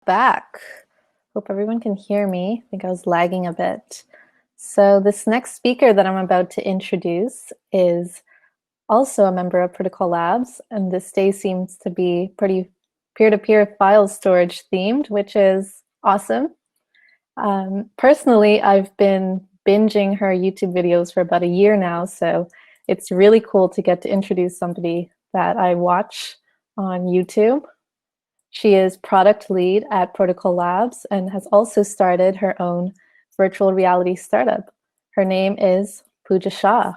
back. Hope everyone can hear me. I think I was lagging a bit. So this next speaker that I'm about to introduce is also a member of Protocol Labs, and this day seems to be pretty peer-to-peer file storage themed, which is awesome. Personally, I've been binging her YouTube videos for about a year now, so it's really cool to get to introduce somebody that I watch on YouTube. She is product lead at Protocol Labs and has also started her own virtual reality startup. Her name is Pooja Shah.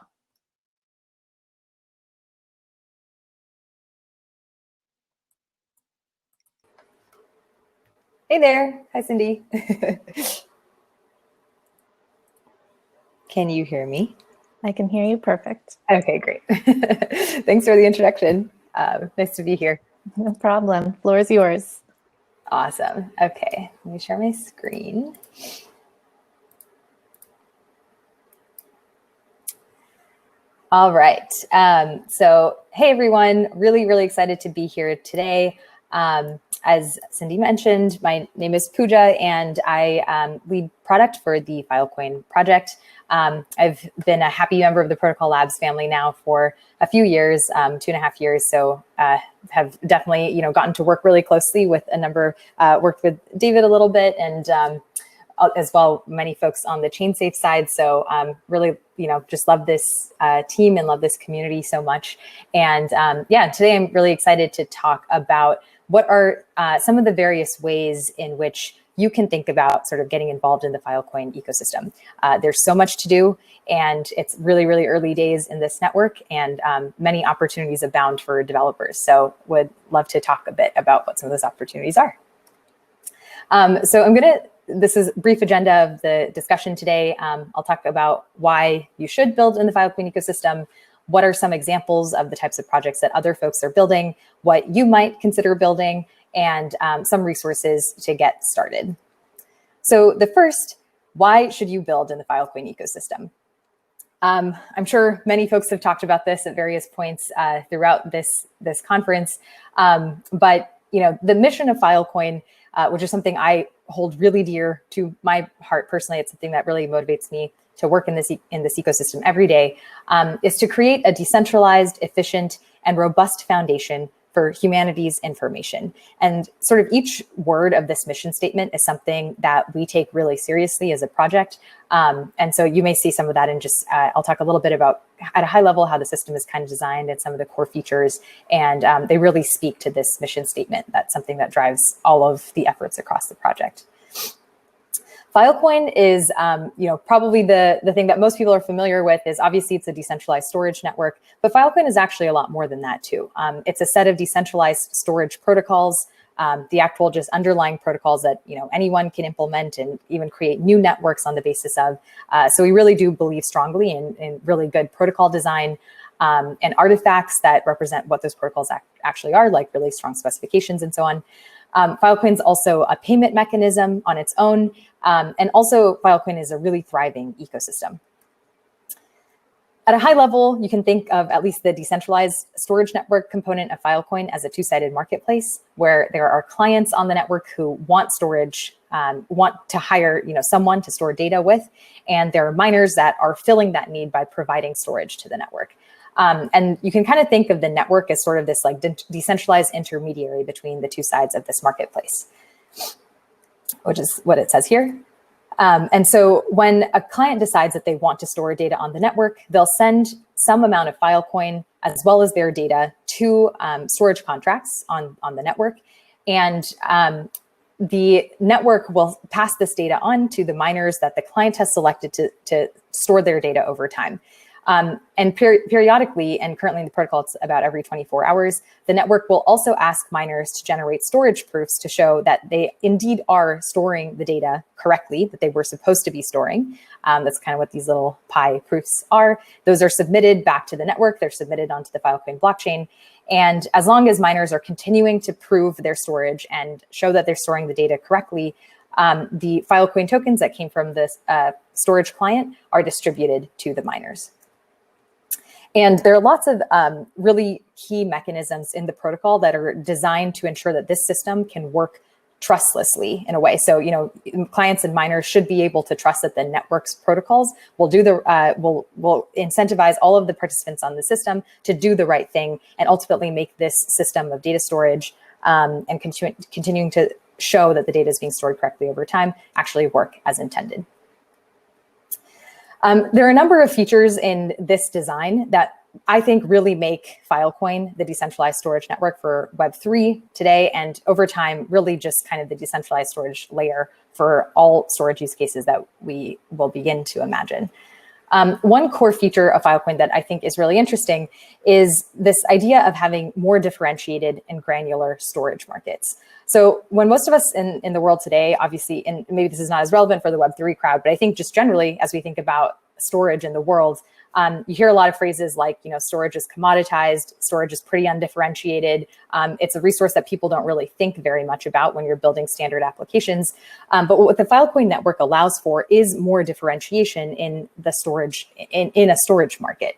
Hey there. Hi, Cindy. Can you hear me? I can hear you perfect. Okay, great. Thanks for the introduction. Nice to be here. No problem. Floor is yours. Awesome. Okay, let me share my screen. All right. So, hey, everyone. Really excited to be here today. As Cindy mentioned, my name is Pooja, and I lead product for the Filecoin project. I've been a happy member of the Protocol Labs family now for a few years, 2.5 years. So have definitely, gotten to work really closely with a number, worked with David a little bit, and as well, many folks on the ChainSafe side. So really, just love this team and love this community so much. And yeah, today I'm really excited to talk about what are some of the various ways in which you can think about sort of getting involved in the Filecoin ecosystem. There's so much to do, and it's really early days in this network, and many opportunities abound for developers. So would love to talk a bit about what some of those opportunities are. So this is a brief agenda of the discussion today. I'll talk about why you should build in the Filecoin ecosystem, what are some examples of the types of projects that other folks are building, what you might consider building, and some resources to get started. So the first, why should you build in the Filecoin ecosystem? I'm sure many folks have talked about this at various points throughout this conference, but the mission of Filecoin, which is something I hold really dear to my heart personally, it's something that really motivates me to work in this ecosystem every day, is to create a decentralized, efficient, and robust foundation for humanity's information. And sort of each word of this mission statement is something that we take really seriously as a project. And so you may see some of that in just, I'll talk a little bit about at a high level how the system is kind of designed and some of the core features. And they really speak to this mission statement. That's something that drives all of the efforts across the project. Filecoin is, probably the thing that most people are familiar with is obviously it's a decentralized storage network, but Filecoin is actually a lot more than that too. It's a set of decentralized storage protocols, the actual just underlying protocols that anyone can implement and even create new networks on the basis of. So we really do believe strongly in really good protocol design and artifacts that represent what those protocols actually are, like really strong specifications and so on. Filecoin is also a payment mechanism on its own, and also Filecoin is a really thriving ecosystem. At a high level, you can think of at least the decentralized storage network component of Filecoin as a two-sided marketplace where there are clients on the network who want storage, want to hire someone to store data with, and there are miners that are filling that need by providing storage to the network. And you can kind of think of the network as sort of this like decentralized intermediary between the two sides of this marketplace, which is what it says here. And so when a client decides that they want to store data on the network, they'll send some amount of Filecoin as well as their data to storage contracts on the network. And the network will pass this data on to the miners that the client has selected to store their data over time. And periodically, and currently in the protocol, it's about every 24 hours, the network will also ask miners to generate storage proofs to show that they indeed are storing the data correctly, that they were supposed to be storing. That's kind of what these little pi proofs are. Those are submitted back to the network. They're submitted onto the Filecoin blockchain. And as long as miners are continuing to prove their storage and show that they're storing the data correctly, the Filecoin tokens that came from this storage client are distributed to the miners. And there are lots of really key mechanisms in the protocol that are designed to ensure that this system can work trustlessly in a way. So, clients and miners should be able to trust that the network's protocols will will incentivize all of the participants on the system to do the right thing and ultimately make this system of data storage and continuing to show that the data is being stored correctly over time actually work as intended. There are a number of features in this design that I think really make Filecoin the decentralized storage network for Web3 today, and over time, really just kind of the decentralized storage layer for all storage use cases that we will begin to imagine. One core feature of Filecoin that I think is really interesting is this idea of having more differentiated and granular storage markets. So when most of us in the world today, obviously, and maybe this is not as relevant for the Web3 crowd, but I think just generally, as we think about storage in the world, you hear a lot of phrases like, storage is commoditized, storage is pretty undifferentiated. It's a resource that people don't really think very much about when you're building standard applications. But what the Filecoin network allows for is more differentiation in the storage, in a storage market.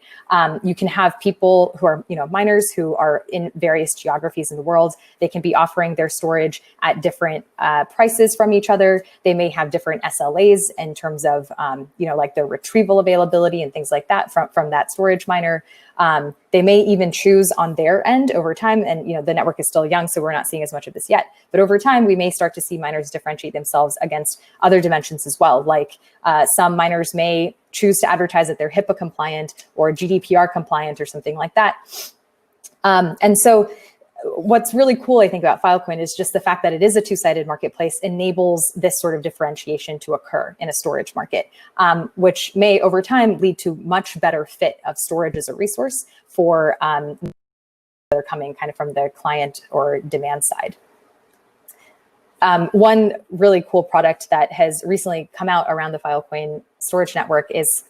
You can have people who are, miners who are in various geographies in the world. They can be offering their storage at different prices from each other. They may have different SLAs in terms of, like the retrieval availability and things like that from that storage miner. They may even choose on their end over time, and the network is still young, so we're not seeing as much of this yet. But over time, we may start to see miners differentiate themselves against other dimensions as well. Like some miners may choose to advertise that they're HIPAA compliant or GDPR compliant or something like that. And so what's really cool, I think, about Filecoin is just the fact that it is a two-sided marketplace enables this sort of differentiation to occur in a storage market, which may over time lead to much better fit of storage as a resource for that are coming kind of from the client or demand side. One really cool product that has recently come out around the Filecoin storage network is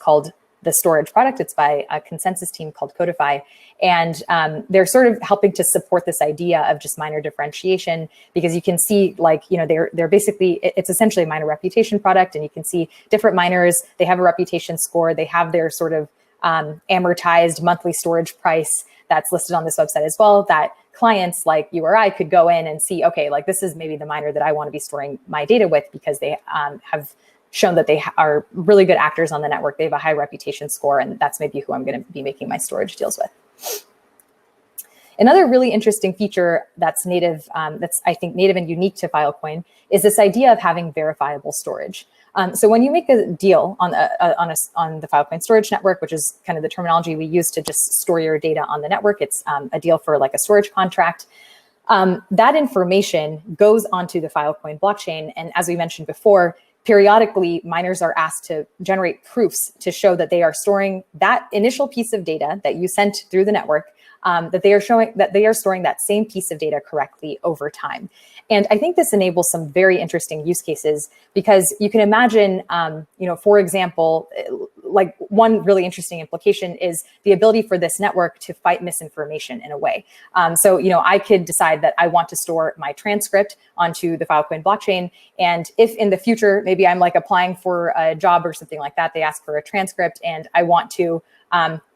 called the storage product. It's by a consensus team called Codify. And they're sort of helping to support this idea of just miner differentiation, because you can see they're basically, it's essentially a miner reputation product. And you can see different miners, they have a reputation score. They have their sort of amortized monthly storage price that's listed on this website as well, that clients like you or I could go in and see, okay, like this is maybe the miner that I want to be storing my data with, because they have shown that they are really good actors on the network. They have a high reputation score, and that's maybe who I'm going to be making my storage deals with. Another really interesting feature that's native, that's I think native and unique to Filecoin, is this idea of having verifiable storage. So when you make a deal on the Filecoin storage network, which is kind of the terminology we use to just store your data on the network, it's a deal for like a storage contract. That information goes onto the Filecoin blockchain, and as we mentioned before, periodically, miners are asked to generate proofs to show that they are storing that initial piece of data that you sent through the network, that they are storing that same piece of data correctly over time. And I think this enables some very interesting use cases, because you can imagine, for example, like one really interesting implication is the ability for this network to fight misinformation in a way. So, I could decide that I want to store my transcript onto the Filecoin blockchain. And if in the future, maybe I'm like applying for a job or something like that, they ask for a transcript and I want to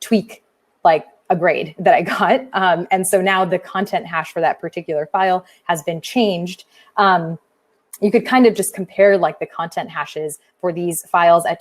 tweak like a grade that I got. And so now the content hash for that particular file has been changed. You could kind of just compare like the content hashes for these files at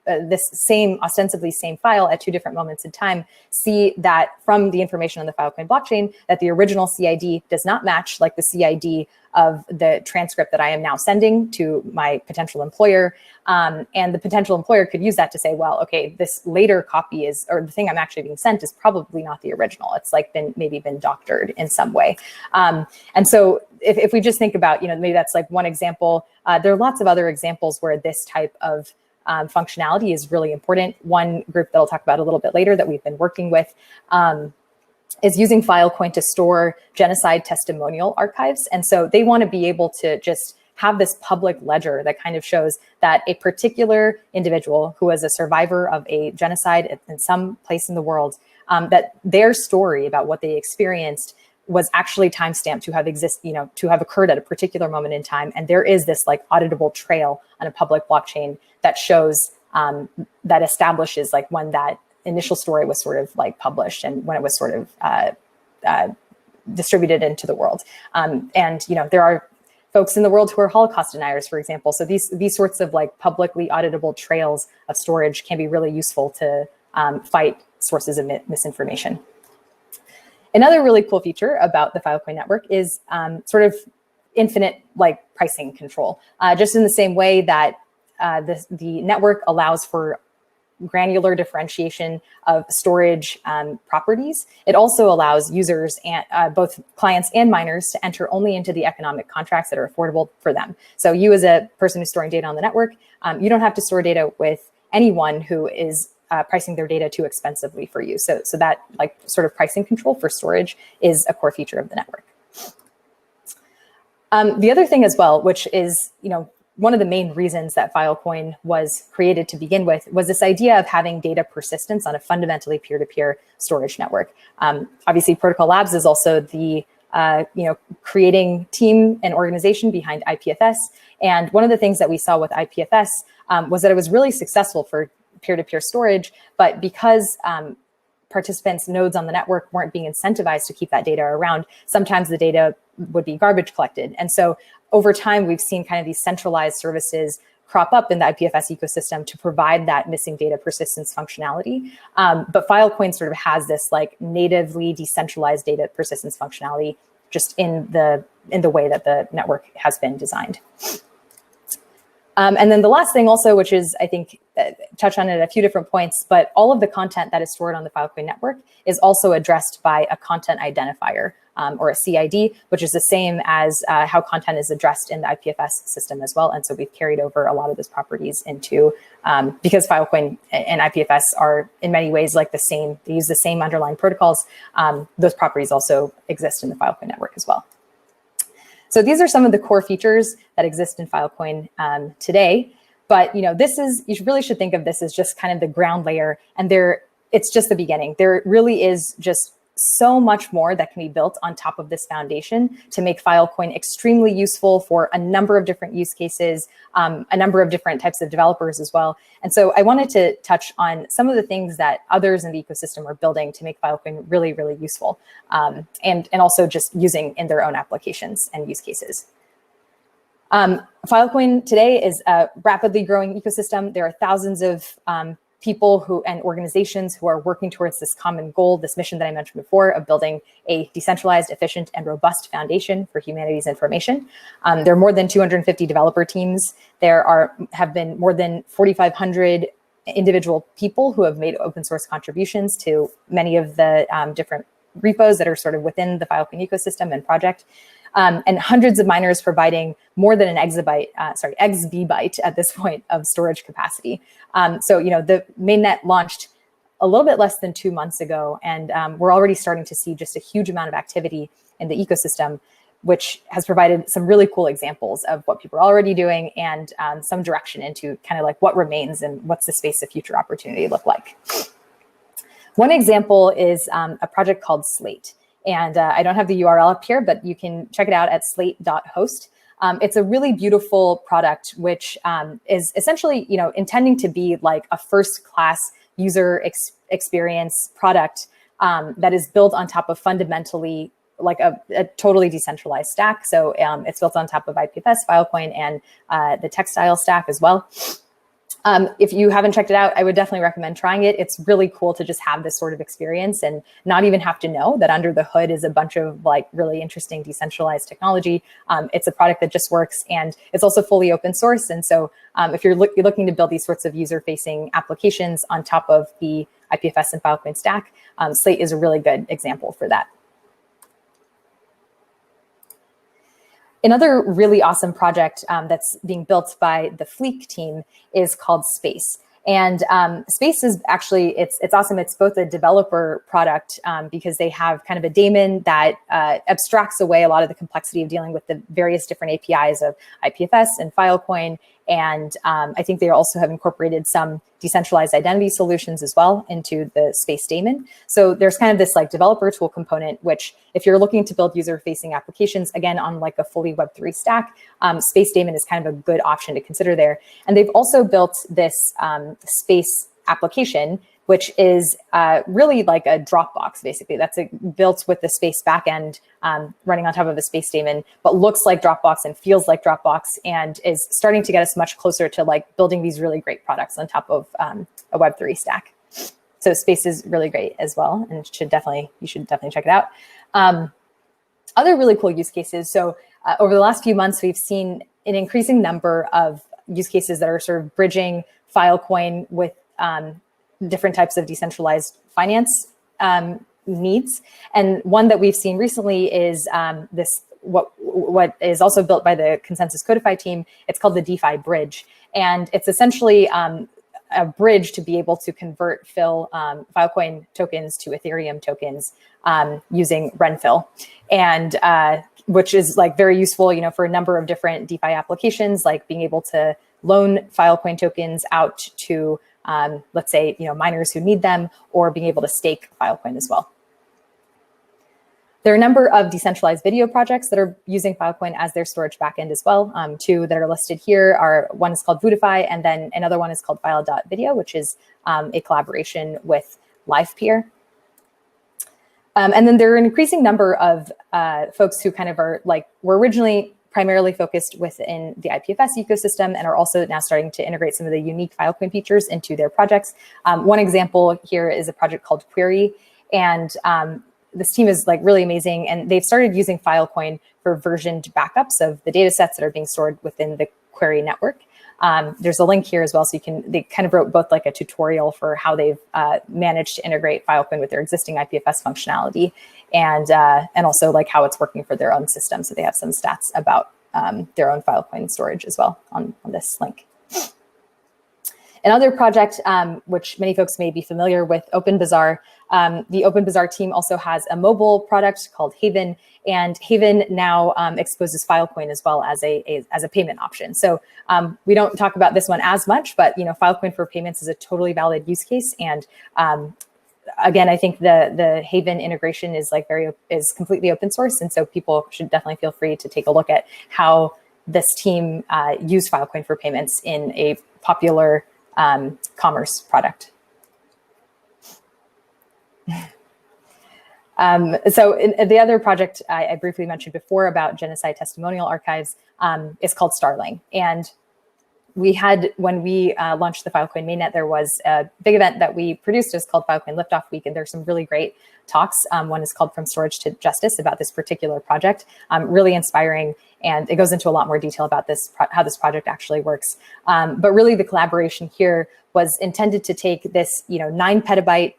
ostensibly same file at two different moments in time, see that from the information on the Filecoin blockchain that the original CID does not match like the CID of the transcript that I am now sending to my potential employer. And the potential employer could use that to say, well, okay, this later copy or the thing I'm actually being sent is probably not the original. It's like maybe been doctored in some way. And so if we just think about, maybe that's like one example, there are lots of other examples where this type of functionality is really important. One group that I'll talk about a little bit later that we've been working with is using Filecoin to store genocide testimonial archives. And so they want to be able to just have this public ledger that kind of shows that a particular individual who was a survivor of a genocide in some place in the world, that their story about what they experienced was actually timestamped to have occurred at a particular moment in time. And there is this like auditable trail on a public blockchain that shows, that establishes like when that initial story was sort of like published and when it was sort of distributed into the world. And there are folks in the world who are Holocaust deniers, for example. So these sorts of like publicly auditable trails of storage can be really useful to fight sources of misinformation. Another really cool feature about the Filecoin network is sort of infinite like pricing control. Just in the same way that the network allows for granular differentiation of storage properties, it also allows users, and both clients and miners, to enter only into the economic contracts that are affordable for them. So you, as a person who's storing data on the network, you don't have to store data with anyone who is pricing their data too expensively for you. So that like sort of pricing control for storage is a core feature of the network. The other thing as well, which is, one of the main reasons that Filecoin was created to begin with, was this idea of having data persistence on a fundamentally peer-to-peer storage network. Obviously, Protocol Labs is also the creating team and organization behind IPFS. And one of the things that we saw with IPFS was that it was really successful for peer-to-peer storage, but because participants, nodes on the network weren't being incentivized to keep that data around, sometimes the data would be garbage collected. And so over time, we've seen kind of these centralized services crop up in the IPFS ecosystem to provide that missing data persistence functionality. But Filecoin sort of has this like natively decentralized data persistence functionality just in the way that the network has been designed. And then the last thing also, which is, I think, touch on it at a few different points, but all of the content that is stored on the Filecoin network is also addressed by a content identifier, or a CID, which is the same as how content is addressed in the IPFS system as well. And so we've carried over a lot of those properties into, because Filecoin and IPFS are in many ways like the same, they use the same underlying protocols, those properties also exist in the Filecoin network as well. So these are some of the core features that exist in Filecoin today. But you really should think of this as just kind of the ground layer, and it's just the beginning. There really is just so much more that can be built on top of this foundation to make Filecoin extremely useful for a number of different use cases, a number of different types of developers as well. And so I wanted to touch on some of the things that others in the ecosystem are building to make Filecoin really, really useful, and also just using in their own applications and use cases. Filecoin today is a rapidly growing ecosystem. There are thousands of people and organizations who are working towards this common goal, this mission that I mentioned before, of building a decentralized, efficient, and robust foundation for humanity's information. There are more than 250 developer teams. There have been more than 4,500 individual people who have made open source contributions to many of the different repos that are sort of within the Filecoin ecosystem and project. And hundreds of miners providing more than an exabyte at this point of storage capacity. So the mainnet launched a little bit less than 2 months ago, and we're already starting to see just a huge amount of activity in the ecosystem, which has provided some really cool examples of what people are already doing and some direction into kind of like what remains and what's the space of future opportunity look like. One example is a project called Slate. And I don't have the URL up here, but you can check it out at slate.host. It's a really beautiful product, which is essentially, intending to be like a first-class user experience product that is built on top of fundamentally like a totally decentralized stack. So it's built on top of IPFS, Filecoin, and the Textile stack as well. If you haven't checked it out, I would definitely recommend trying it. It's really cool to just have this sort of experience and not even have to know that under the hood is a bunch of like really interesting decentralized technology. It's a product that just works, and it's also fully open source. And so if you're looking to build these sorts of user-facing applications on top of the IPFS and Filecoin stack, Slate is a really good example for that. Another really awesome project that's being built by the Fleek team is called Space. And Space is actually, it's awesome. It's both a developer product because they have kind of a daemon that abstracts away a lot of the complexity of dealing with the various different APIs of IPFS and Filecoin. And I think they also have incorporated some decentralized identity solutions as well into the Space daemon. So there's kind of this like developer tool component, which if you're looking to build user-facing applications, again, on like a fully Web3 stack, Space daemon is kind of a good option to consider there. And they've also built this Space application which is really like a Dropbox, basically. That's built with the Space backend running on top of a Space daemon, but looks like Dropbox and feels like Dropbox, and is starting to get us much closer to like building these really great products on top of a Web3 stack. So Space is really great as well, and you should definitely check it out. Other really cool use cases. So over the last few months, we've seen an increasing number of use cases that are sort of bridging Filecoin with different types of decentralized finance needs. And one that we've seen recently is what is also built by the Consensus Codify team. It's called the DeFi Bridge. And it's essentially a bridge to be able to convert Filecoin tokens to Ethereum tokens using Renfill, and which is like very useful, for a number of different DeFi applications, like being able to loan Filecoin tokens out to, let's say, miners who need them, or being able to stake Filecoin as well. There are a number of decentralized video projects that are using Filecoin as their storage backend as well. Two that are listed here are, one is called Voodify, and then another one is called File.video, which is a collaboration with LivePeer. And then there are an increasing number of folks who kind of are like, were originally primarily focused within the IPFS ecosystem and are also now starting to integrate some of the unique Filecoin features into their projects. One example here is a project called Query, and this team is like really amazing, and they've started using Filecoin for versioned backups of the data sets that are being stored within the Query network. There's a link here as well, so they kind of wrote both like a tutorial for how they've managed to integrate Filecoin with their existing IPFS functionality, and also like how it's working for their own system. So they have some stats about their own Filecoin storage as well on this link. Another project, which many folks may be familiar with, OpenBazaar. The OpenBazaar team also has a mobile product called Haven, and Haven now exposes Filecoin as well as a payment option. So we don't talk about this one as much, but Filecoin for payments is a totally valid use case. And again, I think the Haven integration is is completely open source, and so people should definitely feel free to take a look at how this team used Filecoin for payments in a popular commerce product. So the other project I briefly mentioned before about genocide testimonial archives is called Starling. And we had, when we launched the Filecoin mainnet, there was a big event that we produced. It's called Filecoin Liftoff Week, and there's some really great talks. One is called From Storage to Justice, about this particular project. Really inspiring, and it goes into a lot more detail about this, how this project actually works. But really the collaboration here was intended to take this 9 petabyte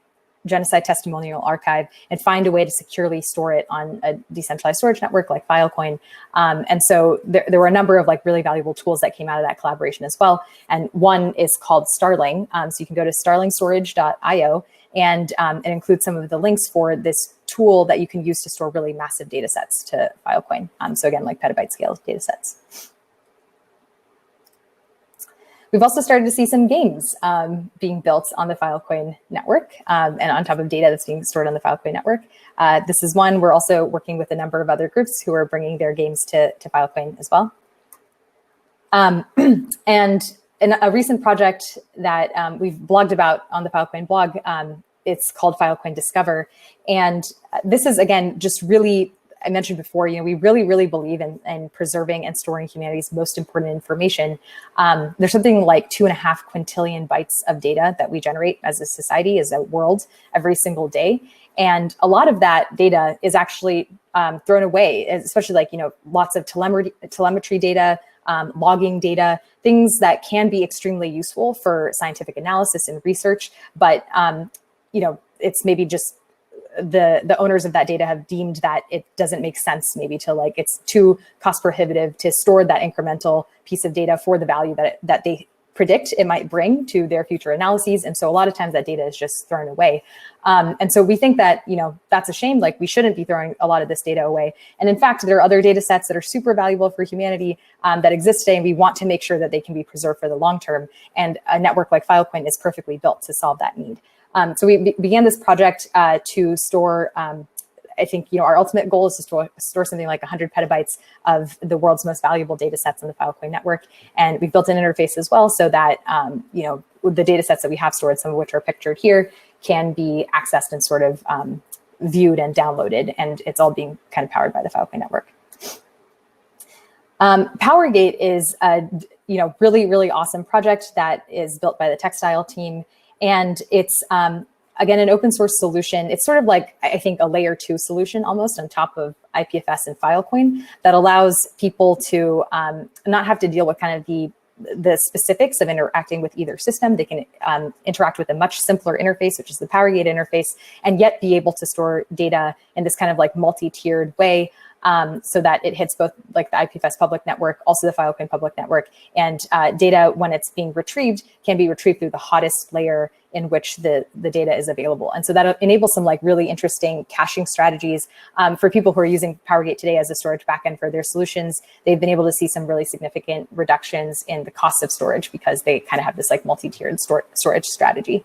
genocide testimonial archive and find a way to securely store it on a decentralized storage network like Filecoin. And so there were a number of really valuable tools that came out of that collaboration as well. And one is called Starling. So you can go to starlingstorage.io, and it includes some of the links for this tool that you can use to store really massive data sets to Filecoin. So again, like petabyte scale data sets. We've also started to see some games being built on the Filecoin network and on top of data that's being stored on the Filecoin network. This is one. We're also working with a number of other groups who are bringing their games to Filecoin as well. And in a recent project that we've blogged about on the Filecoin blog, it's called Filecoin Discover. And this is, again, just really, I mentioned before, we really, really believe in preserving and storing humanity's most important information. There's something like 2.5 quintillion bytes of data that we generate as a society, as a world, every single day. And a lot of that data is actually thrown away, especially lots of telemetry data, logging data, things that can be extremely useful for scientific analysis and research. But, it's maybe just the owners of that data have deemed that it doesn't make sense, maybe to it's too cost prohibitive to store that incremental piece of data for the value that they predict it might bring to their future analyses. And so a lot of times that data is just thrown away. And so we think that, that's a shame. We shouldn't be throwing a lot of this data away. And in fact, there are other data sets that are super valuable for humanity that exist today, and we want to make sure that they can be preserved for the long term. And a network like Filecoin is perfectly built to solve that need. So we began this project to store I think, our ultimate goal is to store something like 100 petabytes of the world's most valuable data sets on the Filecoin network. And we've built an interface as well so that, the data sets that we have stored, some of which are pictured here, can be accessed and sort of viewed and downloaded. And it's all being kind of powered by the Filecoin network. PowerGate is a really, really awesome project that is built by the Textile team. And it's, again, an open source solution. It's sort of like, I think, a layer 2 solution almost on top of IPFS and Filecoin that allows people to not have to deal with kind of the specifics of interacting with either system. They can interact with a much simpler interface, which is the PowerGate interface, and yet be able to store data in this kind of like multi-tiered way. So that it hits both like the IPFS public network, also the Filecoin public network, and data, when it's being retrieved, can be retrieved through the hottest layer in which the data is available. And so that enables some like really interesting caching strategies for people who are using PowerGate today as a storage backend for their solutions. They've been able to see some really significant reductions in the cost of storage because they kind of have this like multi-tiered storage strategy.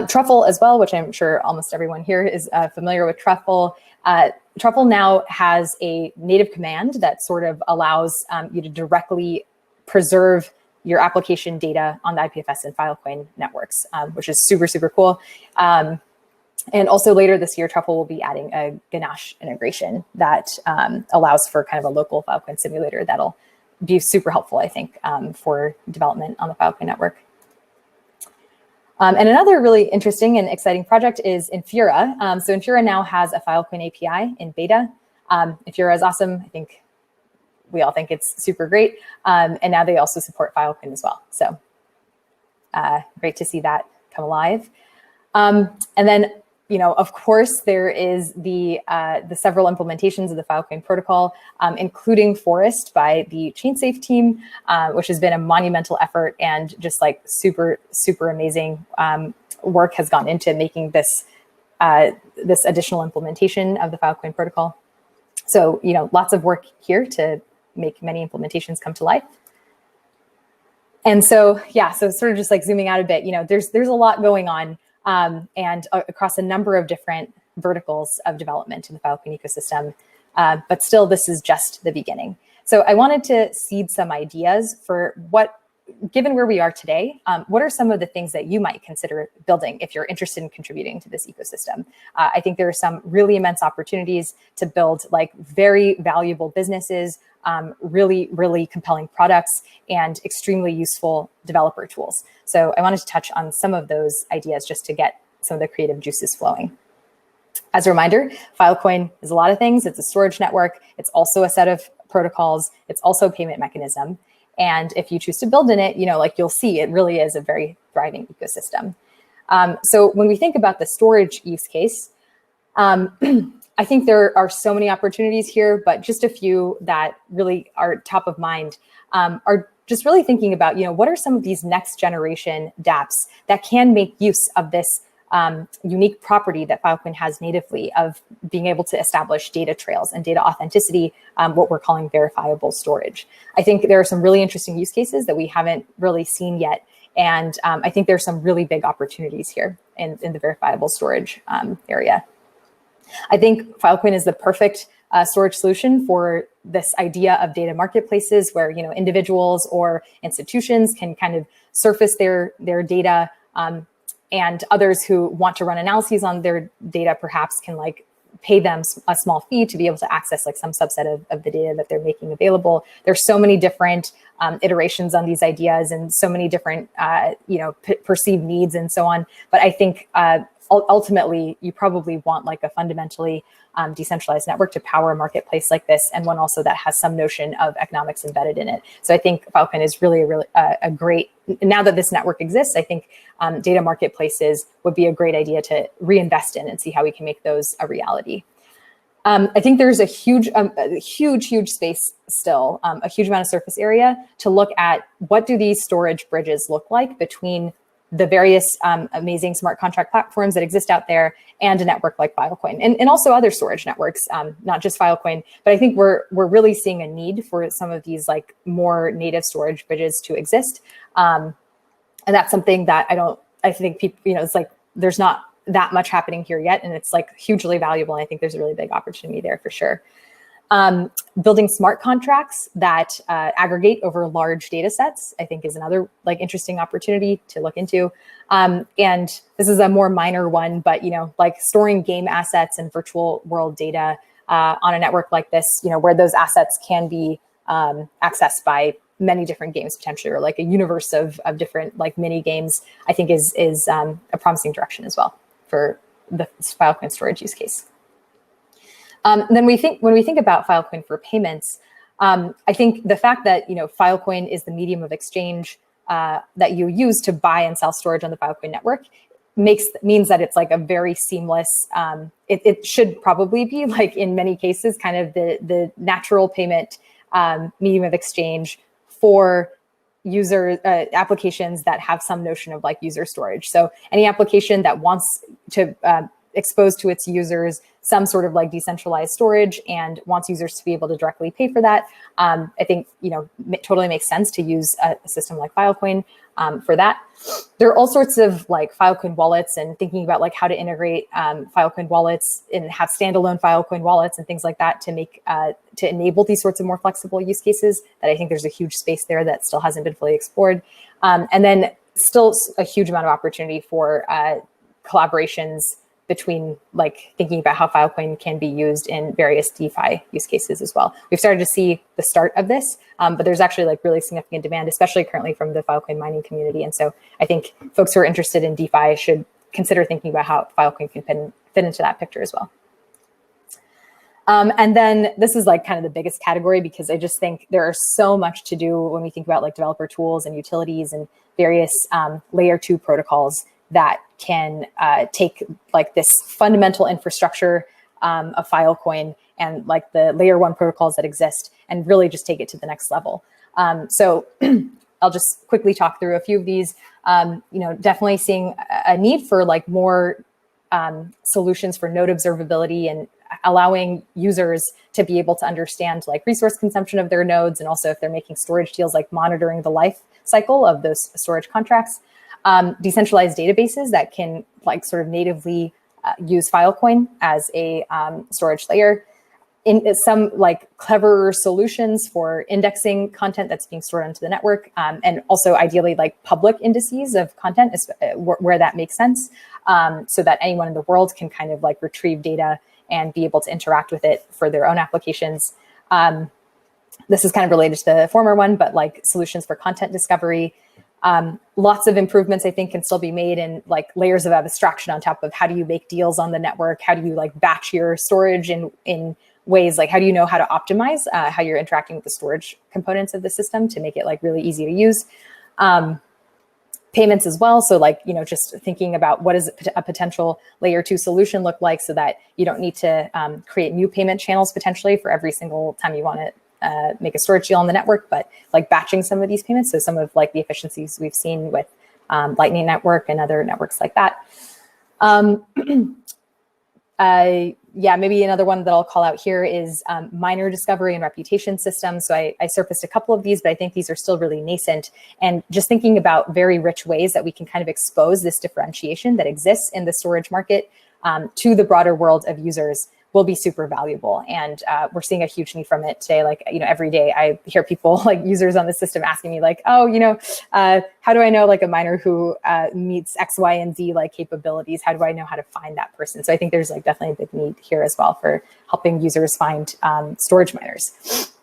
Truffle as well, which I'm sure almost everyone here is familiar with Truffle. Truffle now has a native command that sort of allows you to directly preserve your application data on the IPFS and Filecoin networks, which is super, super cool. And also later this year, Truffle will be adding a Ganache integration that allows for kind of a local Filecoin simulator that'll be super helpful, I think, for development on the Filecoin network. And another really interesting and exciting project is Infura. So Infura now has a Filecoin API in beta. Infura is awesome. I think we all think it's super great. And now they also support Filecoin as well. So great to see that come alive. And then, of course, there is the several implementations of the Filecoin protocol, including Forest by the ChainSafe team, which has been a monumental effort and just like super, super amazing work has gone into making this this additional implementation of the Filecoin protocol. So, lots of work here to make many implementations come to life. And so, yeah, so sort of just like zooming out a bit, there's a lot going on. And across a number of different verticals of development in the Filecoin ecosystem. But still, this is just the beginning. So I wanted to seed some ideas for given where we are today, what are some of the things that you might consider building if you're interested in contributing to this ecosystem? I think there are some really immense opportunities to build like very valuable businesses, really, really compelling products, and extremely useful developer tools. So I wanted to touch on some of those ideas just to get some of the creative juices flowing. As a reminder, Filecoin is a lot of things. It's a storage network. It's also a set of protocols. It's also a payment mechanism. And if you choose to build in it, like you'll see, it really is a very thriving ecosystem. So when we think about the storage use case, I think there are so many opportunities here, but just a few that really are top of mind are just really thinking about, what are some of these next generation dApps that can make use of this unique property that Filecoin has natively of being able to establish data trails and data authenticity, what we're calling verifiable storage. I think there are some really interesting use cases that we haven't really seen yet. And I think there's some really big opportunities here in the verifiable storage area. I think Filecoin is the perfect storage solution for this idea of data marketplaces where individuals or institutions can kind of surface their data, and others who want to run analyses on their data perhaps can like pay them a small fee to be able to access like some subset of the data that they're making available. There's so many different iterations on these ideas and so many different perceived needs and so on. But I think ultimately you probably want like a fundamentally decentralized network to power a marketplace like this, and one also that has some notion of economics embedded in it. So I think Filecoin is really a great, now that this network exists, I think data marketplaces would be a great idea to reinvest in and see how we can make those a reality. I think there's a huge space still, a huge amount of surface area to look at what do these storage bridges look like between the various amazing smart contract platforms that exist out there and a network like Filecoin, and also other storage networks, not just Filecoin. But I think we're really seeing a need for some of these like more native storage bridges to exist. And that's something that I think people, it's like there's not that much happening here yet, and it's like hugely valuable. And I think there's a really big opportunity there for sure. Building smart contracts that aggregate over large data sets, I think, is another like interesting opportunity to look into. And this is a more minor one, but like storing game assets and virtual world data on a network like this, where those assets can be accessed by many different games potentially, or like a universe of different like mini games, I think is a promising direction as well for the Filecoin storage use case. Then when we think about Filecoin for payments, I think the fact that Filecoin is the medium of exchange that you use to buy and sell storage on the Filecoin network means that it's like a very seamless. It should probably be like in many cases kind of the natural payment medium of exchange for user applications that have some notion of like user storage. So any application that wants to expose to its users some sort of like decentralized storage and wants users to be able to directly pay for that, I think totally makes sense to use a system like Filecoin for that. There are all sorts of like Filecoin wallets, and thinking about like how to integrate Filecoin wallets and have standalone Filecoin wallets and things like that to make to enable these sorts of more flexible use cases. That I think there's a huge space there that still hasn't been fully explored, and then still a huge amount of opportunity for collaborations between like thinking about how Filecoin can be used in various DeFi use cases as well. We've started to see the start of this, but there's actually like really significant demand, especially currently from the Filecoin mining community. And so I think folks who are interested in DeFi should consider thinking about how Filecoin can fit into that picture as well. And then this is like kind of the biggest category, because I just think there are so much to do when we think about like developer tools and utilities and various layer 2 protocols that can take like this fundamental infrastructure of Filecoin and like the layer 1 protocols that exist and really just take it to the next level. So I'll just quickly talk through a few of these. Definitely seeing a need for like more solutions for node observability and allowing users to be able to understand like resource consumption of their nodes, and also if they're making storage deals, like monitoring the life cycle of those storage contracts. Decentralized databases that can like sort of natively use Filecoin as a storage layer. In some like clever solutions for indexing content that's being stored onto the network, and also ideally like public indices of content where that makes sense, so that anyone in the world can kind of like retrieve data and be able to interact with it for their own applications. This is kind of related to the former one, but like solutions for content discovery. Lots of improvements I think can still be made in like layers of abstraction on top of how do you make deals on the network? How do you like batch your storage in ways like how do you know how to optimize how you're interacting with the storage components of the system to make it like really easy to use? Payments as well. So like, just thinking about what does a potential layer 2 solution look like so that you don't need to create new payment channels potentially for every single time you want to make a storage deal on the network, but like batching some of these payments. So some of like the efficiencies we've seen with Lightning Network and other networks like that. Maybe another one that I'll call out here is miner discovery and reputation systems. So I surfaced a couple of these, but I think these are still really nascent. And just thinking about very rich ways that we can kind of expose this differentiation that exists in the storage market to the broader world of users will be super valuable. And we're seeing a huge need from it today. Like, every day I hear people like users on the system asking me like, oh, how do I know like a miner who meets X, Y, and Z like capabilities? How do I know how to find that person? So I think there's like definitely a big need here as well for helping users find storage miners.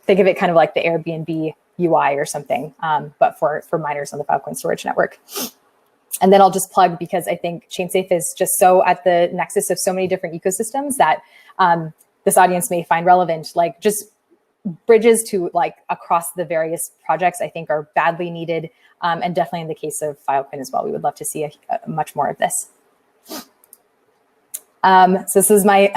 Think of it kind of like the Airbnb UI or something, but for miners on the Filecoin storage network. And then I'll just plug, because I think ChainSafe is just so at the nexus of so many different ecosystems that this audience may find relevant. Like just bridges to like across the various projects I think are badly needed, and definitely in the case of Filecoin as well. We would love to see much more of this. So this is my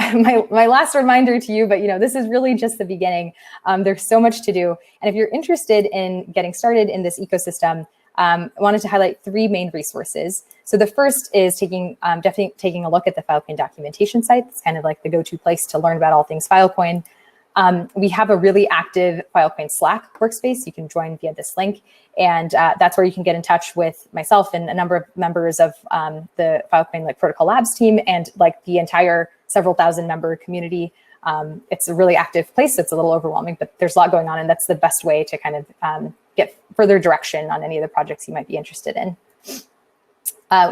last reminder to you, but this is really just the beginning. There's so much to do. And if you're interested in getting started in this ecosystem, I wanted to highlight 3 main resources. So the first is definitely taking a look at the Filecoin documentation site. It's kind of like the go-to place to learn about all things Filecoin. We have a really active Filecoin Slack workspace. You can join via this link. And that's where you can get in touch with myself and a number of members of the Filecoin Protocol Labs team and the entire several thousand member community. It's a really active place. It's a little overwhelming, but there's a lot going on, and that's the best way to kind of get further direction on any of the projects you might be interested in.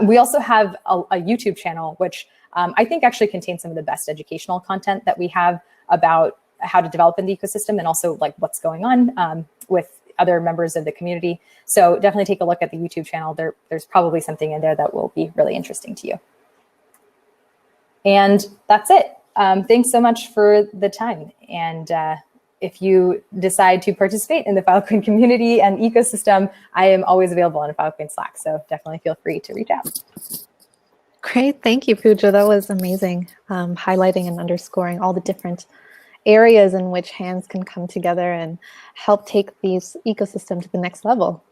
We also have a YouTube channel, which I think actually contains some of the best educational content that we have about how to develop in the ecosystem and also what's going on with other members of the community. So definitely take a look at the YouTube channel. There's probably something in there that will be really interesting to you. And that's it. Thanks so much for the time. And if you decide to participate in the Filecoin community and ecosystem, I am always available on Filecoin Slack. So definitely feel free to reach out. Great. Thank you, Pooja. That was amazing. Highlighting and underscoring all the different areas in which hands can come together and help take these ecosystem to the next level.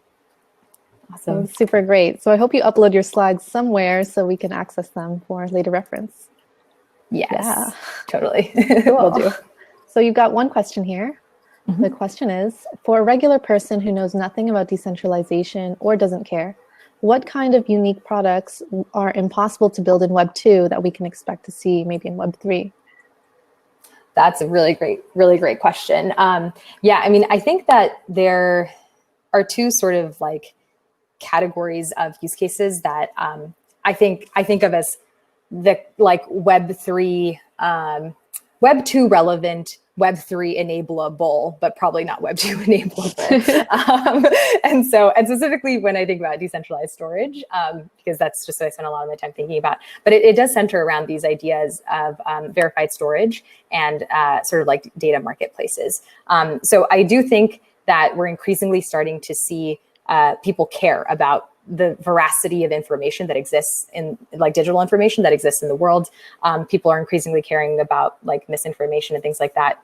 Awesome. So super great. So I hope you upload your slides somewhere so we can access them for later reference. Yes, yeah. Totally. Cool. Will do. So you've got one question here. The question is, for a regular person who knows nothing about decentralization or doesn't care, what kind of unique products are impossible to build in Web 2 that we can expect to see maybe in Web 3? That's a really great question. Yeah, I mean, I think that there are two sort of categories of use cases that I think of as the Web 3, Web 2 relevant, Web 3 enableable, but probably not Web 2 enableable. And specifically when I think about decentralized storage, because that's just what I spend a lot of my time thinking about, but it does center around these ideas of verified storage and sort of data marketplaces. So I do think that we're increasingly starting to see people care about the veracity of information that exists in digital information that exists in the world. People are increasingly caring about misinformation and things like that.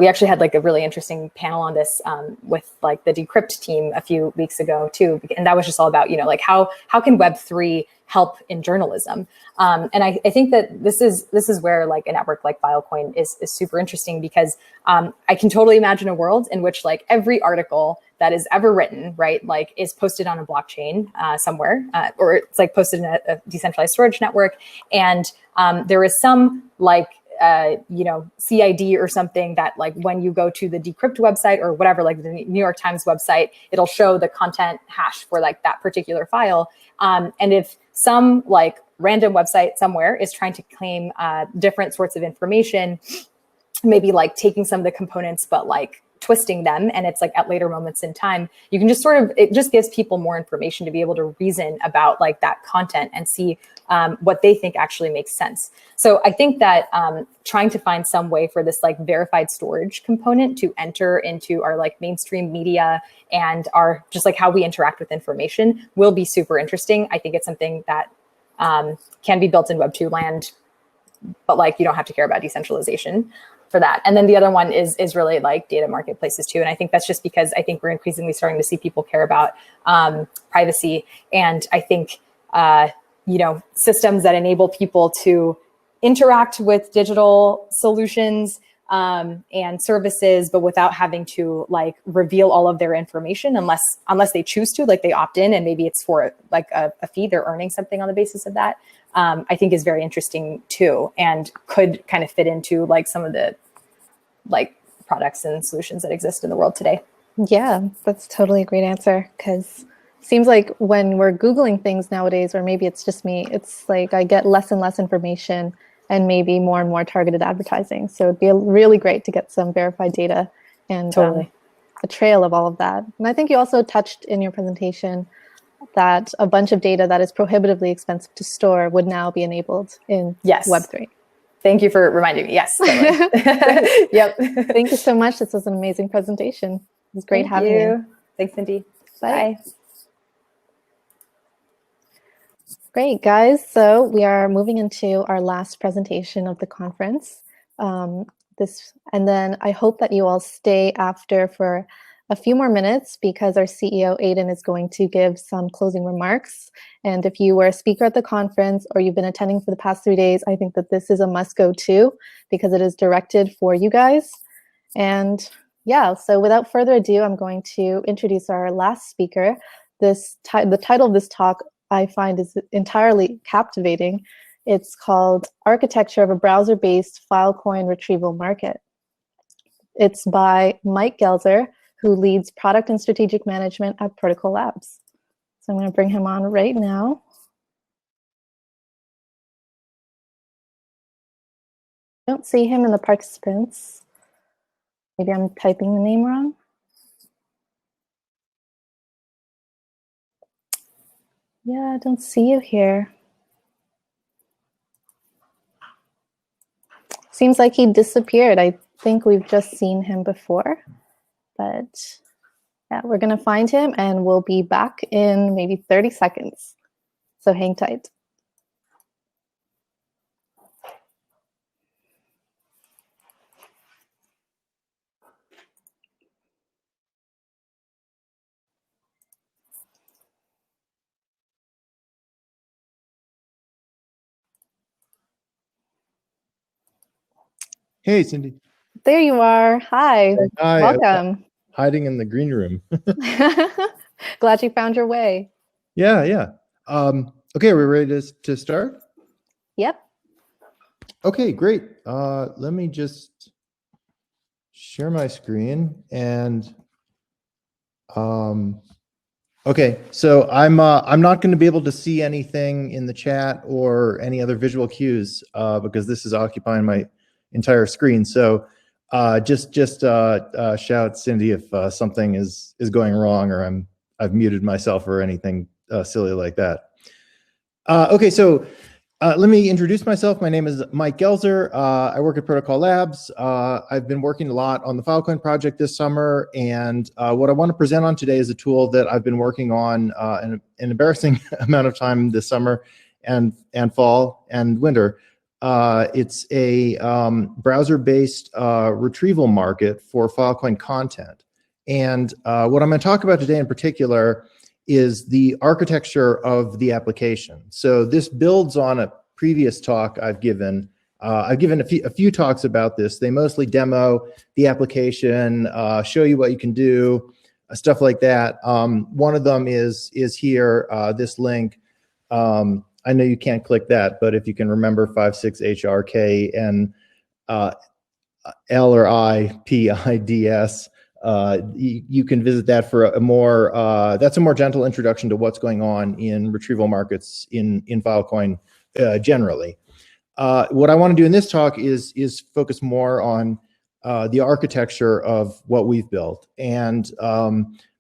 We actually had a really interesting panel on this with the Decrypt team a few weeks ago too, and that was just all about how can Web3 help in journalism, and I think that this is where a network like Filecoin is super interesting, because I can totally imagine a world in which every article that is ever written, right, is posted on a blockchain somewhere, or it's posted in a decentralized storage network, and there is some CID or something that when you go to the Decrypt website or whatever, the New York Times website, it'll show the content hash for that particular file. And if some random website somewhere is trying to claim different sorts of information, maybe taking some of the components, but twisting them, and it's at later moments in time, you can just it just gives people more information to be able to reason about that content and see what they think actually makes sense. So I think that trying to find some way for this verified storage component to enter into our mainstream media and our just how we interact with information will be super interesting. I think it's something that can be built in Web 2 land, but you don't have to care about decentralization for that. And then the other one is really data marketplaces too. And I think that's just because I think we're increasingly starting to see people care about privacy. And I think, systems that enable people to interact with digital solutions and services, but without having to reveal all of their information unless they choose to, they opt in, and maybe it's for a fee, they're earning something on the basis of that. I think is very interesting too, and could kind of fit into some of the products and solutions that exist in the world today. Yeah, that's totally a great answer, because it seems when we're Googling things nowadays, or maybe it's just me, it's I get less and less information and maybe more and more targeted advertising. So it'd be really great to get some verified data and totally a trail of all of that. And I think you also touched in your presentation that a bunch of data that is prohibitively expensive to store would now be enabled in Web3. Thank you for reminding me. Yes. Totally. Yep. Thank you so much. This was an amazing presentation. It was great having you. Thanks, Cindy. Bye. Great, guys. So we are moving into our last presentation of the conference. And then I hope that you all stay after for a few more minutes because our CEO, Aiden, is going to give some closing remarks. And if you were a speaker at the conference or you've been attending for the past 3 days, I think that this is a must-go too because it is directed for you guys. And yeah, so without further ado, I'm going to introduce our last speaker. The title of this talk I find is entirely captivating. It's called Architecture of a Browser-Based Filecoin Retrieval Market. It's by Mike Goelzer, who leads Product and Strategic Management at Protocol Labs. So I'm going to bring him on right now. I don't see him in the participants. Maybe I'm typing the name wrong. Yeah, I don't see you here. Seems like he disappeared. I think we've just seen him before, but yeah, we're gonna find him and we'll be back in maybe 30 seconds. So hang tight. Hey, Cindy. There you are. Hi. Hi. Welcome. Hiding in the green room. Glad you found your way. Yeah. Okay, we're ready to start? Yep. Okay, great. Let me just share my screen and okay, so I'm not going to be able to see anything in the chat or any other visual cues because this is occupying my entire screen. So just shout, Cindy, if something is going wrong or I've muted myself or anything silly like that. Okay, so let me introduce myself. My name is Mike Goelzer. I work at Protocol Labs. I've been working a lot on the Filecoin project this summer, and what I want to present on today is a tool that I've been working on an embarrassing amount of time this summer and fall and winter. It's a browser-based retrieval market for Filecoin content. And what I'm going to talk about today in particular is the architecture of the application. So this builds on a previous talk I've given. I've given a few talks about this. They mostly demo the application, show you what you can do, stuff like that. One of them is here, this link. I know you can't click that, but if you can remember 56HRK and L or I PIDS, you can visit that for a more that's a more gentle introduction to what's going on in retrieval markets in Filecoin generally. What I want to do in this talk is focus more on the architecture of what we've built. And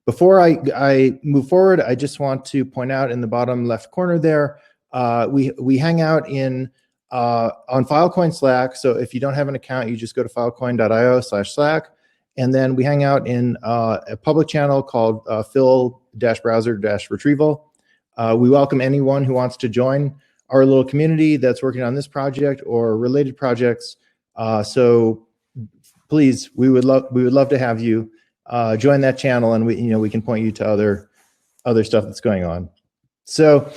before I move forward, I just want to point out in the bottom left corner there, we hang out on Filecoin Slack. So if you don't have an account, you just go to filecoin.io/Slack. And then we hang out in a public channel called fil-browser-retrieval. We welcome anyone who wants to join our little community that's working on this project or related projects. So please, we would love to have you join that channel, and we can point you to other stuff that's going on. So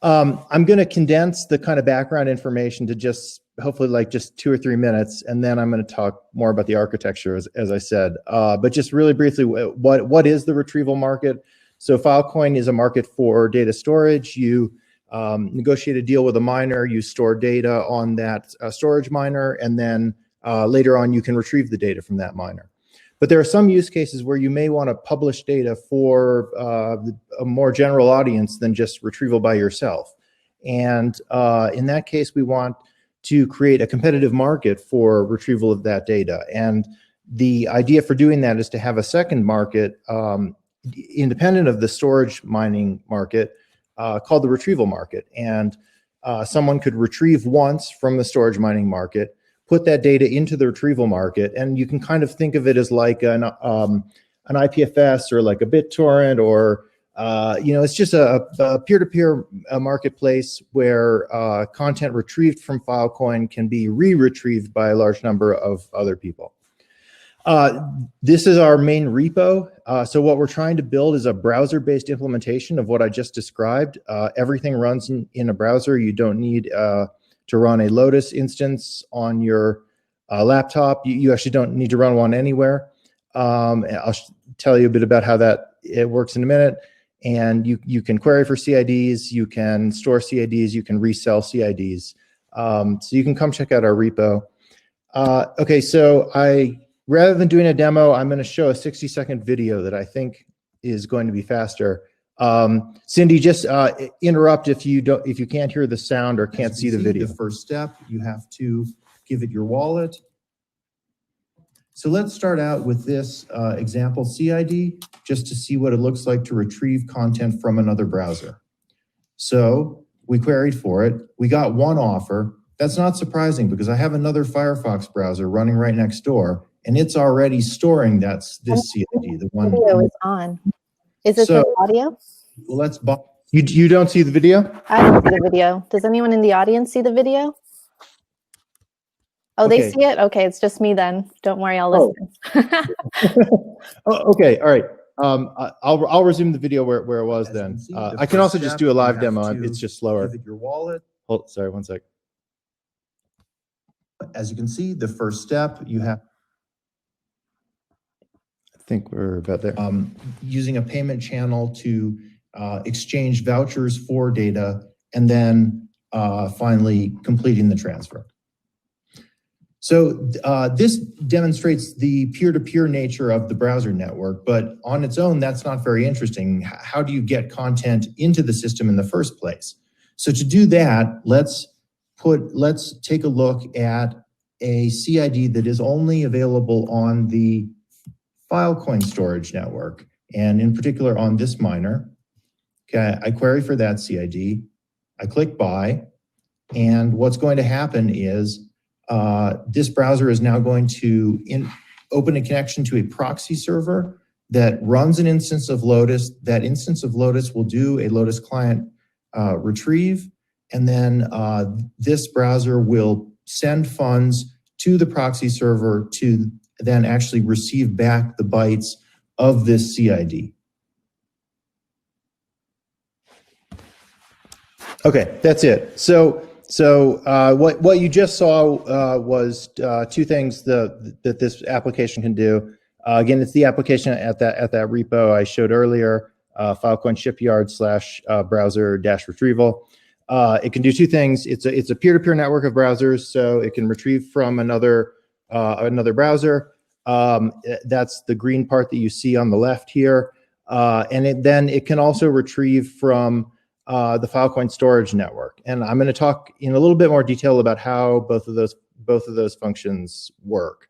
I'm going to condense the kind of background information to just hopefully like just 2 or 3 minutes, and then I'm going to talk more about the architecture, as I said. But just really briefly, what is the retrieval market? So Filecoin is a market for data storage. You negotiate a deal with a miner, you store data on that storage miner, and then later on you can retrieve the data from that miner. But there are some use cases where you may want to publish data for a more general audience than just retrieval by yourself. And in that case, we want to create a competitive market for retrieval of that data. And the idea for doing that is to have a second market independent of the storage mining market called the retrieval market. And someone could retrieve once from the storage mining market, put that data into the retrieval market, and you can kind of think of it as like an IPFS or like a BitTorrent, or it's just a peer-to-peer marketplace where content retrieved from Filecoin can be re-retrieved by a large number of other people. This is our main repo. So what we're trying to build is a browser-based implementation of what I just described. Everything runs in a browser. You don't need to run a Lotus instance on your laptop. You actually don't need to run one anywhere. I'll tell you a bit about how it works in a minute. And you can query for CIDs, you can store CIDs, you can resell CIDs. So you can come check out our repo. Okay, so rather than doing a demo, I'm going to show a 60-second video that I think is going to be faster. Cindy, just interrupt if you can't hear the sound or can't see the video. The first step, you have to give it your wallet. So let's start out with this example CID, just to see what it looks like to retrieve content from another browser. So we queried for it. We got one offer. That's not surprising because I have another Firefox browser running right next door, and it's already storing this CID. The one video is on. Is it the audio? Well, let's. You don't see the video? I don't see the video. Does anyone in the audience see the video? Oh, they see it? Okay, it's just me then. Don't worry, I'll listen. Okay, all right. I'll resume the video where it was then. I can also just do a live demo. It's just slower. Give it your wallet. Hold, sorry, one sec. As you can see, the first step you have. I think we're about there. Using a payment channel to exchange vouchers for data, and then finally completing the transfer. So this demonstrates the peer-to-peer nature of the browser network, but on its own, that's not very interesting. How do you get content into the system in the first place? So to do that, let's take a look at a CID that is only available on the Filecoin storage network, and in particular on this miner. Okay, I query for that CID, I click buy, and what's going to happen is this browser is now going to open a connection to a proxy server that runs an instance of Lotus. That instance of Lotus will do a Lotus client retrieve, and then this browser will send funds to the proxy server to then actually receive back the bytes of this CID. Okay, that's it. So what you just saw was two things that this application can do. Again, it's the application at that repo I showed earlier, Filecoin shipyard / browser - retrieval. It can do two things. It's a peer-to-peer network of browsers, so it can retrieve from another browser. That's the green part that you see on the left here, and then it can also retrieve from the Filecoin storage network. And I'm going to talk in a little bit more detail about how both of those functions work.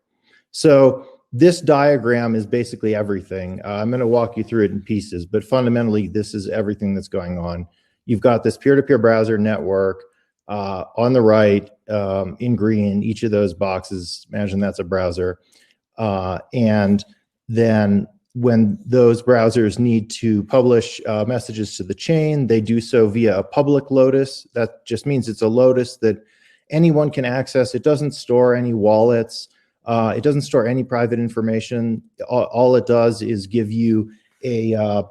So this diagram is basically everything. I'm going to walk you through it in pieces, but fundamentally, this is everything that's going on. You've got this peer-to-peer browser network on the right in green. Each of those boxes, imagine that's a browser. And then when those browsers need to publish messages to the chain, they do so via a public Lotus. That just means it's a Lotus that anyone can access. It doesn't store any wallets. It doesn't store any private information. All it does is give you a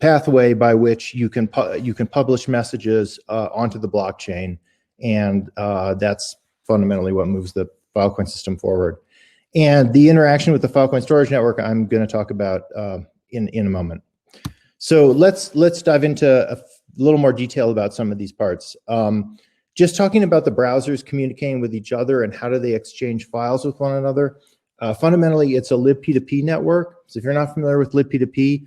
pathway by which you can publish messages onto the blockchain, and that's fundamentally what moves the Filecoin system forward. And the interaction with the Filecoin storage network, I'm going to talk about in a moment. So let's dive into a little more detail about some of these parts. Just talking about the browsers communicating with each other and how do they exchange files with one another. Fundamentally, it's a libp2p network. So if you're not familiar with libp2p,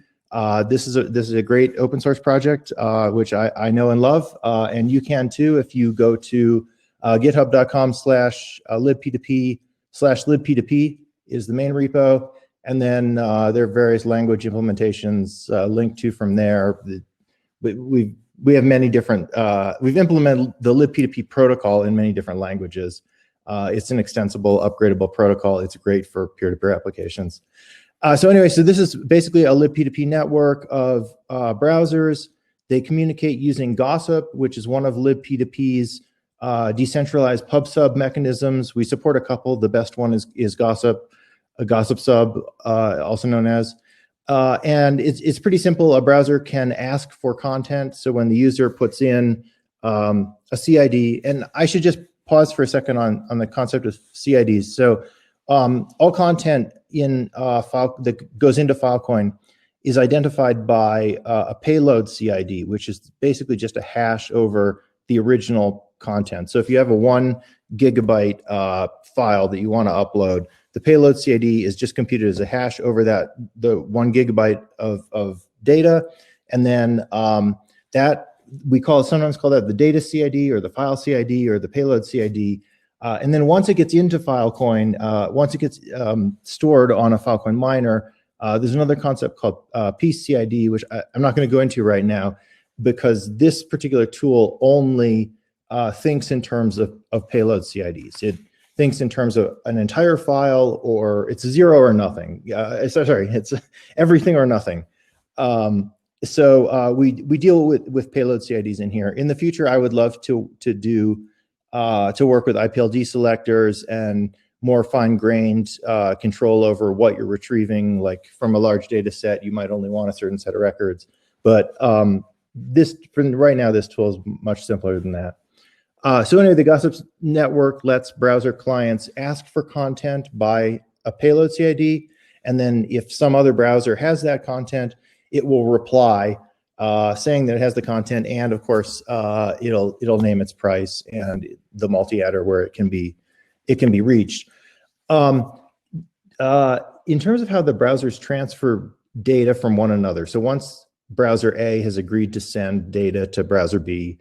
this is a great open source project which I know and love, and you can too if you go to github.com/libp2p/libp2p is the main repo, and then there are various language implementations linked to from there. We have many different. We've implemented the libp2p protocol in many different languages. It's an extensible, upgradable protocol. It's great for peer-to-peer applications. So anyway, so this is basically a libp2p network of browsers. They communicate using Gossip, which is one of libp2p's decentralized pub sub mechanisms. We support a couple. The best one is Gossip. a gossip sub, also known as. And it's pretty simple. A browser can ask for content. So when the user puts in a CID, and I should just pause for a second on the concept of CIDs. So all content in file that goes into Filecoin is identified by a payload CID, which is basically just a hash over the original content. So if you have a 1 gigabyte file that you want to upload, the payload CID is just computed as a hash over the 1 gigabyte of data, and then that we sometimes call that the data CID or the file CID or the payload CID. And then once it gets into Filecoin, once it gets stored on a Filecoin miner, there's another concept called piece CID, which I'm not going to go into right now, because this particular tool only thinks in terms of payload CIDs. It thinks in terms of an entire file, or it's 0 or nothing. Sorry, it's everything or nothing. So we deal with payload CIDs in here. In the future, I would love to work with IPLD selectors and more fine-grained control over what you're retrieving. Like from a large data set, you might only want a certain set of records. But for right now, this tool is much simpler than that. So anyway, the Gossips network lets browser clients ask for content by a payload CID, and then if some other browser has that content, it will reply saying that it has the content, and of course, it'll name its price and the multi-header where it can be reached. In terms of how the browsers transfer data from one another, so once browser A has agreed to send data to browser B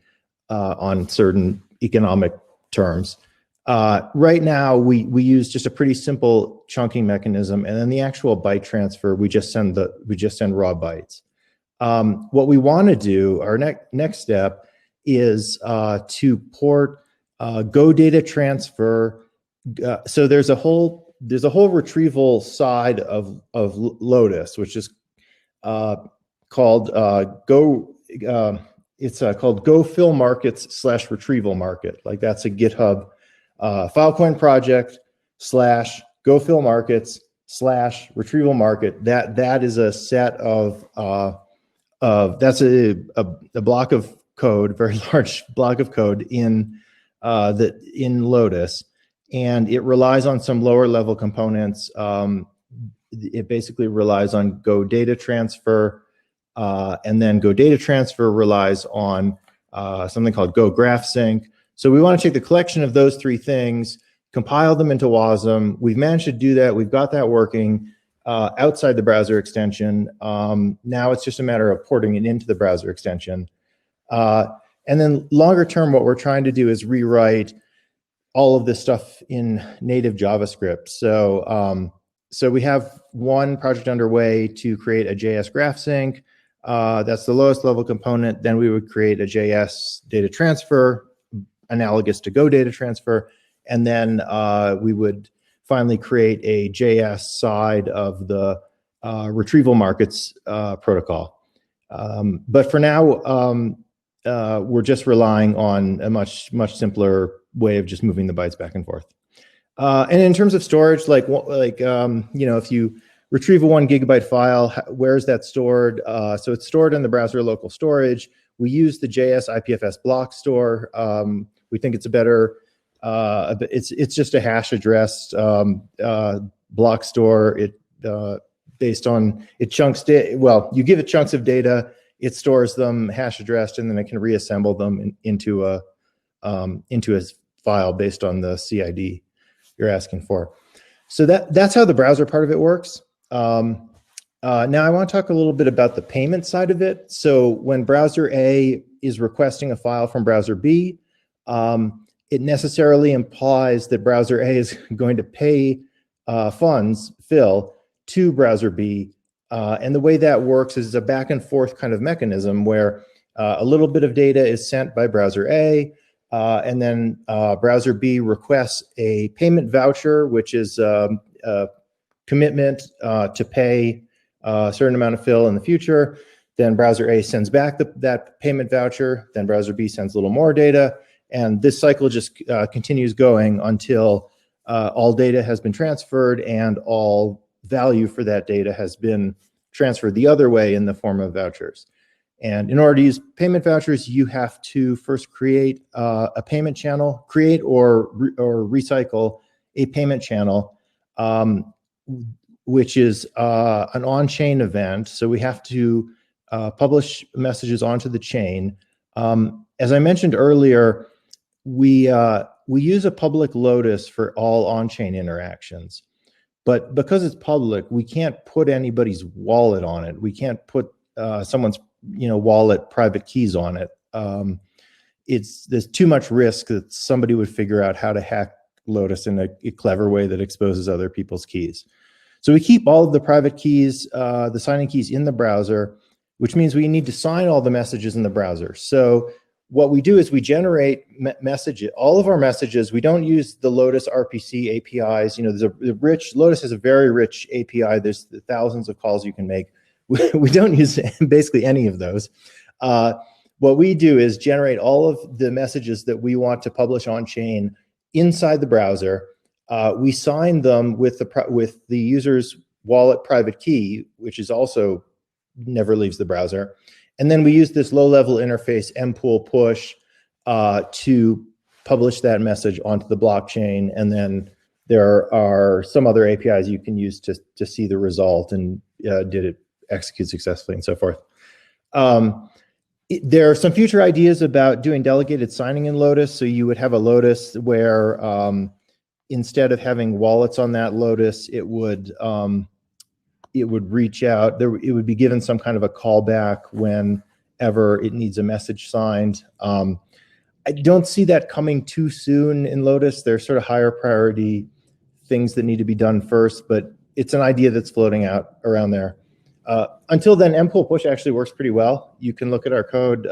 on certain economic terms, right now we use just a pretty simple chunking mechanism, and then the actual byte transfer, we just send raw bytes. What we want to do, our next step, is to port Go data transfer. So there's a whole retrieval side of Lotus, which is called Go. It's called Go Fill Markets / Retrieval Market. Like that's a GitHub Filecoin project / Go Fill Markets / Retrieval Market. That is a set of that's a block of code, very large block of code in Lotus, and it relies on some lower level components. It basically relies on Go data transfer, and then Go data transfer relies on something called Go graph sync. So we want to take the collection of those three things, compile them into WASM. We've managed to do that. We've got that working outside the browser extension. Now it's just a matter of porting it into the browser extension. And then longer term, what we're trying to do is rewrite all of this stuff in native JavaScript. So we have one project underway to create a JS graph sync. That's the lowest level component. Then we would create a JS data transfer, analogous to Go data transfer. And then we would finally create a JS side of the retrieval markets protocol. But for now, we're just relying on a much simpler way of just moving the bytes back and forth. And in terms of storage, if you retrieve a 1 gigabyte file, where is that stored? So it's stored in the browser local storage. We use the JS IPFS block store. We think it's a better, it's just a hash addressed block store. It based on it chunks data. Well, you give it chunks of data, it stores them hash addressed, and then it can reassemble them into a file based on the CID you're asking for. So that's how the browser part of it works. Now I want to talk a little bit about the payment side of it. So when browser A is requesting a file from browser B, it necessarily implies that browser A is going to pay funds, Phil, to browser B. And the way that works is a back and forth kind of mechanism where a little bit of data is sent by browser A, and then browser B requests a payment voucher, which is a commitment to pay a certain amount of Phil in the future. Then browser A sends back that payment voucher. Then browser B sends a little more data. And this cycle just continues going until all data has been transferred and all value for that data has been transferred the other way in the form of vouchers. And in order to use payment vouchers, you have to first create a payment channel, create or recycle a payment channel, which is an on-chain event. So we have to publish messages onto the chain. As I mentioned earlier, we use a public Lotus for all on-chain interactions. But because it's public, we can't put anybody's wallet on it. We can't put someone's wallet private keys on it. There's too much risk that somebody would figure out how to hack Lotus in a clever way that exposes other people's keys. So we keep all of the private keys, the signing keys in the browser, which means we need to sign all the messages in the browser. So what we do is we generate messages, all of our messages. We don't use the Lotus RPC APIs. Lotus has a very rich API. There's thousands of calls you can make. We don't use basically any of those. What we do is generate all of the messages that we want to publish on chain inside the browser. We sign them with the user's wallet private key, which is also never leaves the browser. And then we use this low-level interface mpool push to publish that message onto the blockchain. And then there are some other APIs you can use to see the result and did it execute successfully and so forth. There are some future ideas about doing delegated signing in Lotus. So you would have a Lotus where instead of having wallets on that Lotus, it would reach out. It would be given some kind of a callback whenever it needs a message signed. I don't see that coming too soon in Lotus. There's sort of higher priority things that need to be done first, but it's an idea that's floating out around there. Until then, mpool push actually works pretty well. You can look at our code.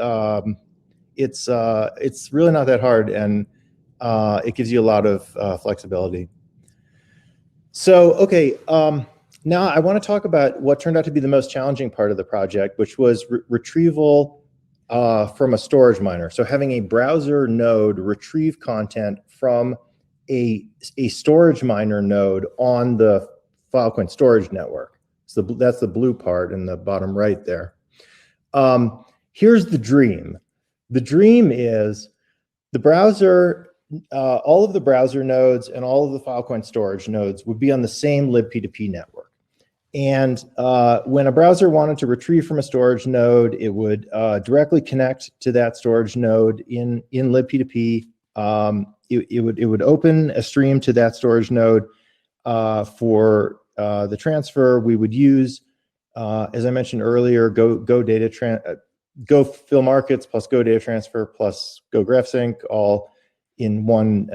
It's really not that hard, and it gives you a lot of flexibility. So, okay. Now I want to talk about what turned out to be the most challenging part of the project, which was retrieval from a storage miner. So having a browser node retrieve content from a storage miner node on the Filecoin storage network. So that's the blue part in the bottom right there. Here's the dream. The dream is the browser, all of the browser nodes and all of the Filecoin storage nodes would be on the same libp2p network. And when a browser wanted to retrieve from a storage node, it would directly connect to that storage node in libp2p. It would open a stream to that storage node for the transfer. We would use, as I mentioned earlier, Go fill markets plus Go data transfer plus Go graph sync all in one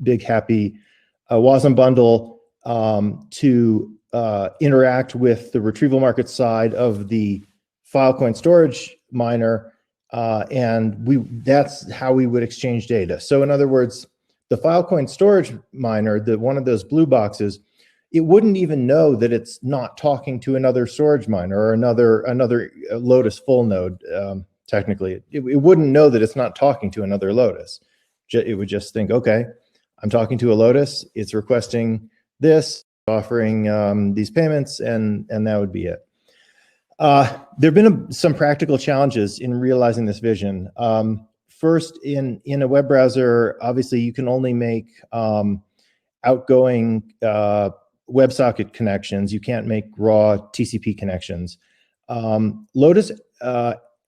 big happy WASM bundle to interact with the retrieval market side of the Filecoin storage miner, and that's how we would exchange data. So in other words, the Filecoin storage miner, one of those blue boxes, it wouldn't even know that it's not talking to another storage miner or another Lotus full node. Technically, it wouldn't know that it's not talking to another Lotus. It would just think, okay, I'm talking to a Lotus. It's requesting this, offering these payments, and that would be it. There have been some practical challenges in realizing this vision. First, in a web browser, obviously you can only make outgoing WebSocket connections. You can't make raw TCP connections. Lotus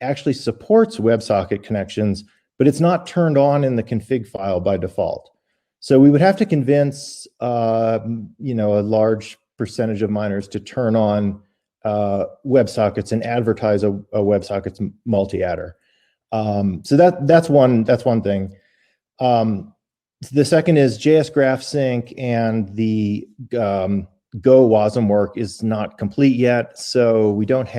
actually supports WebSocket connections, but it's not turned on in the config file by default. So we would have to convince a large percentage of miners to turn on WebSockets and advertise a WebSockets multi-adder. So that's one thing. The second is JS graph sync and the Go WASM work is not complete yet. So we have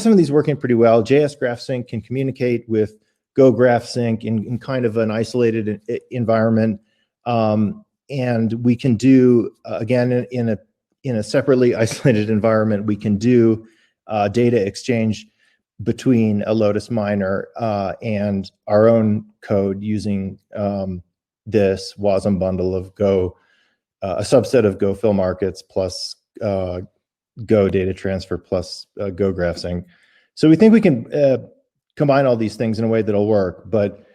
some of these working pretty well. JS graph sync can communicate with Go graph sync in kind of an isolated environment, and we can do again in a separately isolated environment. We can do data exchange between a Lotus miner and our own code using this WASM bundle of Go, a subset of Go fill markets plus Go data transfer plus Go graph sync. So we think we can combine all these things in a way that'll work, but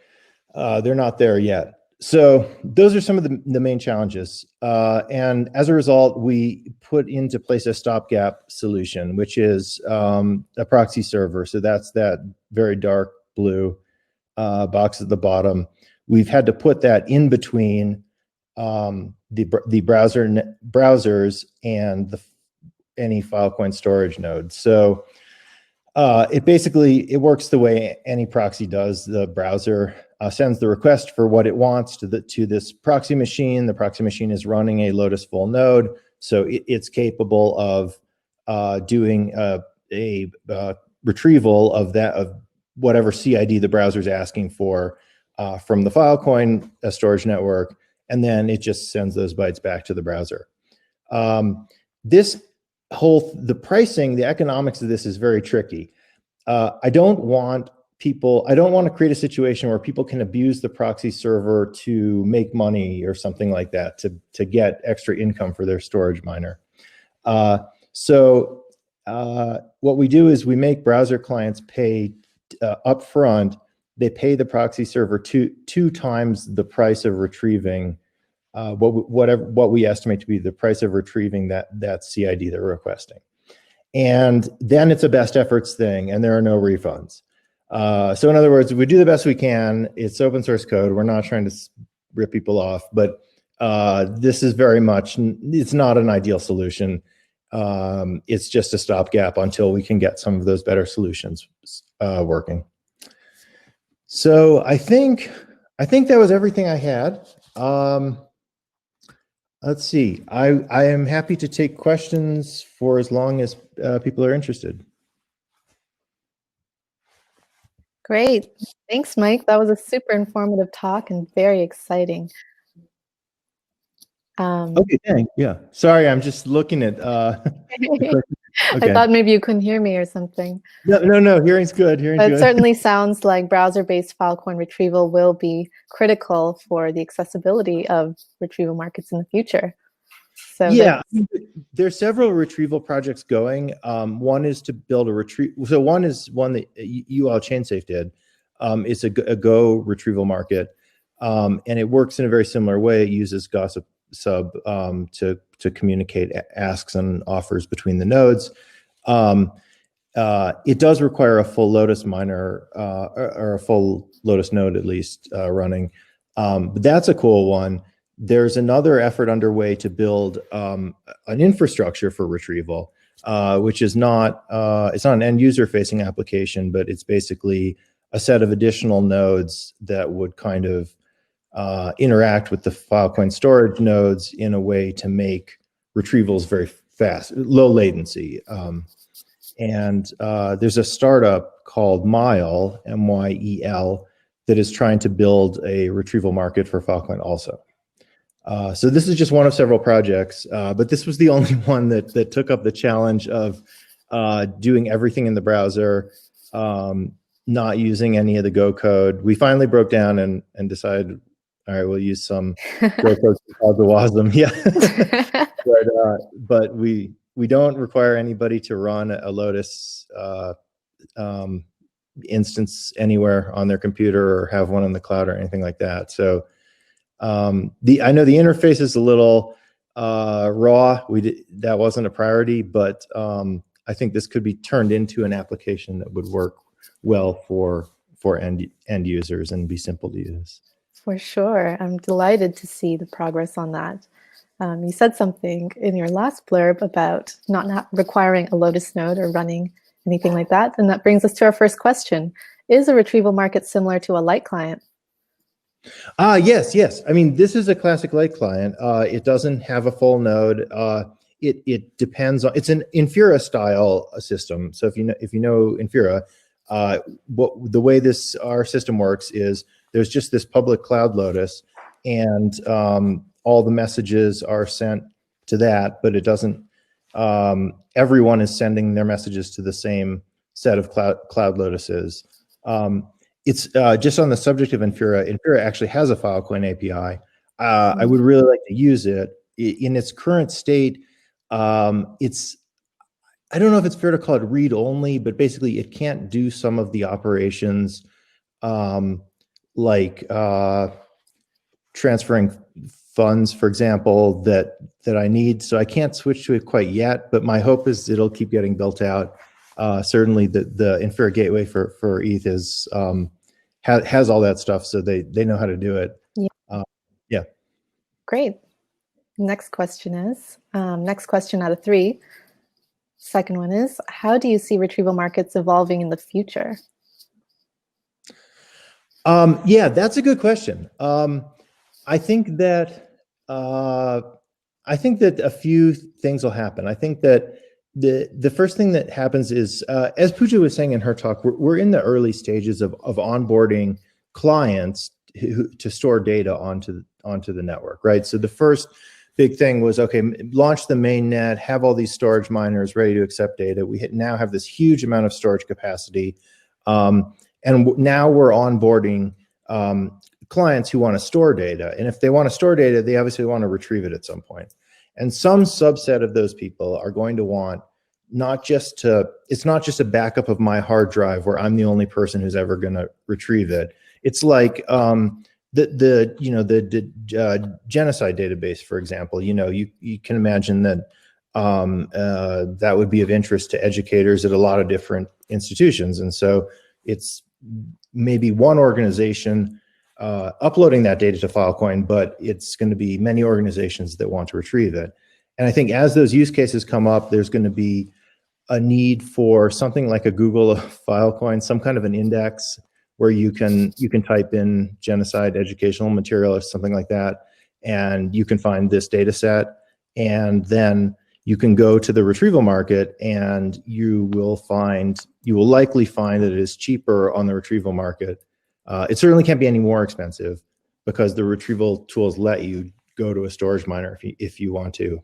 they're not there yet. So those are some of the main challenges. And as a result, we put into place a stopgap solution, which is a proxy server. So that's that very dark blue box at the bottom. We've had to put that in between the browsers and any Filecoin storage node. So it works the way any proxy does. The browser sends the request for what it wants to this proxy machine. The proxy machine is running a Lotus full node, so it's capable of doing a retrieval of whatever CID the browser is asking for from the Filecoin storage network, and then it just sends those bytes back to the browser. The pricing, the economics of this is very tricky. I don't want to create a situation where people can abuse the proxy server to make money or something like that, to get extra income for their storage miner. So what we do is we make browser clients pay upfront. They pay the proxy server two times the price of retrieving what we estimate to be the price of retrieving that CID they're requesting. And then it's a best efforts thing, and there are no refunds. So in other words, we do the best we can. It's open source code. We're not trying to rip people off, but this is very much, it's not an ideal solution. It's just a stopgap until we can get some of those better solutions working. So I think that was everything I had. Let's see. I am happy to take questions for as long as people are interested. Great. Thanks, Mike. That was a super informative talk and very exciting. Okay, thanks. Yeah. Sorry, I'm just looking at okay. I thought maybe you couldn't hear me or something. No. Hearing's good. But it certainly sounds like browser-based Filecoin retrieval will be critical for the accessibility of retrieval markets in the future. So yeah, there's several retrieval projects going. One is to build a retrieval. So one is one that UL ChainSafe did. It's a Go retrieval market, and it works in a very similar way. It uses gossip sub to communicate asks and offers between the nodes. It does require a full Lotus miner or a full Lotus node at least running, but that's a cool one. There's another effort underway to build an infrastructure for retrieval, which is not it's not an end user facing application, but it's basically a set of additional nodes that would kind of interact with the Filecoin storage nodes in a way to make retrievals very fast, low latency. And there's a startup called Myel, M-Y-E-L, that is trying to build a retrieval market for Filecoin also. So this is just one of several projects, but this was the only one that took up the challenge of doing everything in the browser, not using any of the Go code. We finally broke down and decided, all right, we'll use some Go code called the WASM. Yeah, but we don't require anybody to run a Lotus instance anywhere on their computer or have one in the cloud or anything like that. So I know the interface is a little raw. That wasn't a priority, but I think this could be turned into an application that would work well for end users and be simple to use. For sure. I'm delighted to see the progress on that. You said something in your last blurb about not requiring a Lotus node or running anything like that. And that brings us to our first question. Is a retrieval market similar to a light client? Yes. I mean, this is a classic light client. It doesn't have a full node. It depends on, it's an Infura style system. So if you know Infura, the way our system works is there's just this public cloud Lotus, and all the messages are sent to that, but it doesn't, everyone is sending their messages to the same set of cloud Lotuses. it's just on the subject of Infura. Infura actually has a Filecoin API. I would really like to use it. In its current state, it's, I don't know if it's fair to call it read only, but basically it can't do some of the operations like transferring funds, for example, that I need. So I can't switch to it quite yet, but my hope is it'll keep getting built out. Certainly the Infura gateway for ETH is has all that stuff, so they know how to do it. Yeah. Yeah. Great. Next question is, next question out of 3. Second one is, how do you see retrieval markets evolving in the future? Yeah, that's a good question. I think that a few things will happen. I think that the first thing that happens is, as Pooja was saying in her talk, we're in the early stages of onboarding clients to store data onto the network, right? So the first big thing was, okay, launch the mainnet, have all these storage miners ready to accept data. We now have this huge amount of storage capacity, and now we're onboarding clients who want to store data. And if they want to store data, they obviously want to retrieve it at some point. And some subset of those people are going to want it's not just a backup of my hard drive where I'm the only person who's ever going to retrieve it. It's like the genocide database, for example. You can imagine that that would be of interest to educators at a lot of different institutions. And so it's maybe one organization uploading that data to Filecoin, but it's going to be many organizations that want to retrieve it. And I think as those use cases come up, there's going to be a need for something like a Google Filecoin, some kind of an index where you can type in genocide educational material or something like that, and you can find this data set, and then you can go to the retrieval market, and you will likely find that it is cheaper on the retrieval market. It certainly can't be any more expensive because the retrieval tools let you go to a storage miner if you want to.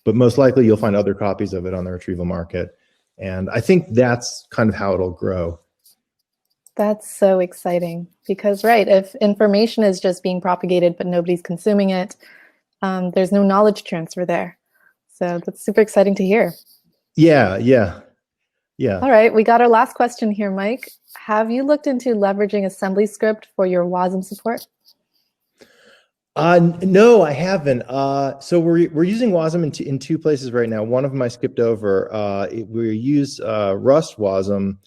But most likely you'll find other copies of it on the retrieval market. And I think that's kind of how it'll grow. That's so exciting because, right, if information is just being propagated but nobody's consuming it, there's no knowledge transfer there. So that's super exciting to hear. Yeah. All right, we got our last question here, Mike. Have you looked into leveraging assembly script for your WASM support? No, I haven't. So we're using WASM in 2 places right now. One of them I skipped over. We use Rust WASM,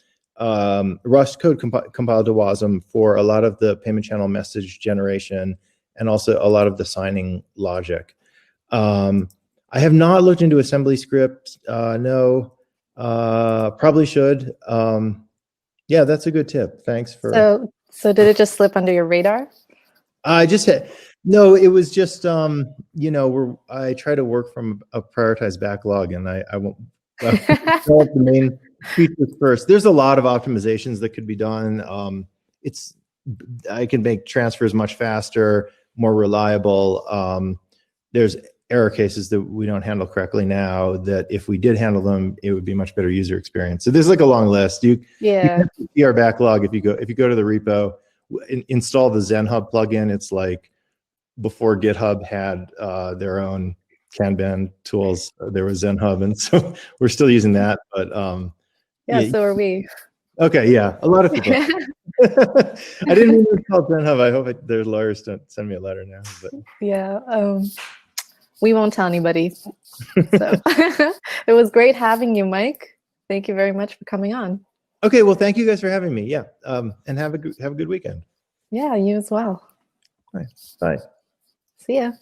Rust code compiled to WASM for a lot of the payment channel message generation and also a lot of the signing logic. I have not looked into assembly script. No, probably should. Yeah, that's a good tip. Thanks for. So did it just slip under your radar? I just had. No, it was just, I try to work from a prioritized backlog, and I won't develop the main features first. There's a lot of optimizations that could be done. I can make transfers much faster, more reliable. There's error cases that we don't handle correctly now that if we did handle them, it would be much better user experience. So there's like a long list. You can see our backlog if you go to the repo, install the ZenHub plugin. It's like before GitHub had their own Kanban tools, there was ZenHub, and so we're still using that. But yeah, so are we. Okay, yeah, a lot of people. I didn't mean to call it ZenHub. I hope their lawyers don't send me a letter now. But. Yeah, we won't tell anybody. So it was great having you, Mike. Thank you very much for coming on. Okay, well, thank you guys for having me. Yeah, and have a good weekend. Yeah, you as well. All right, bye. See ya.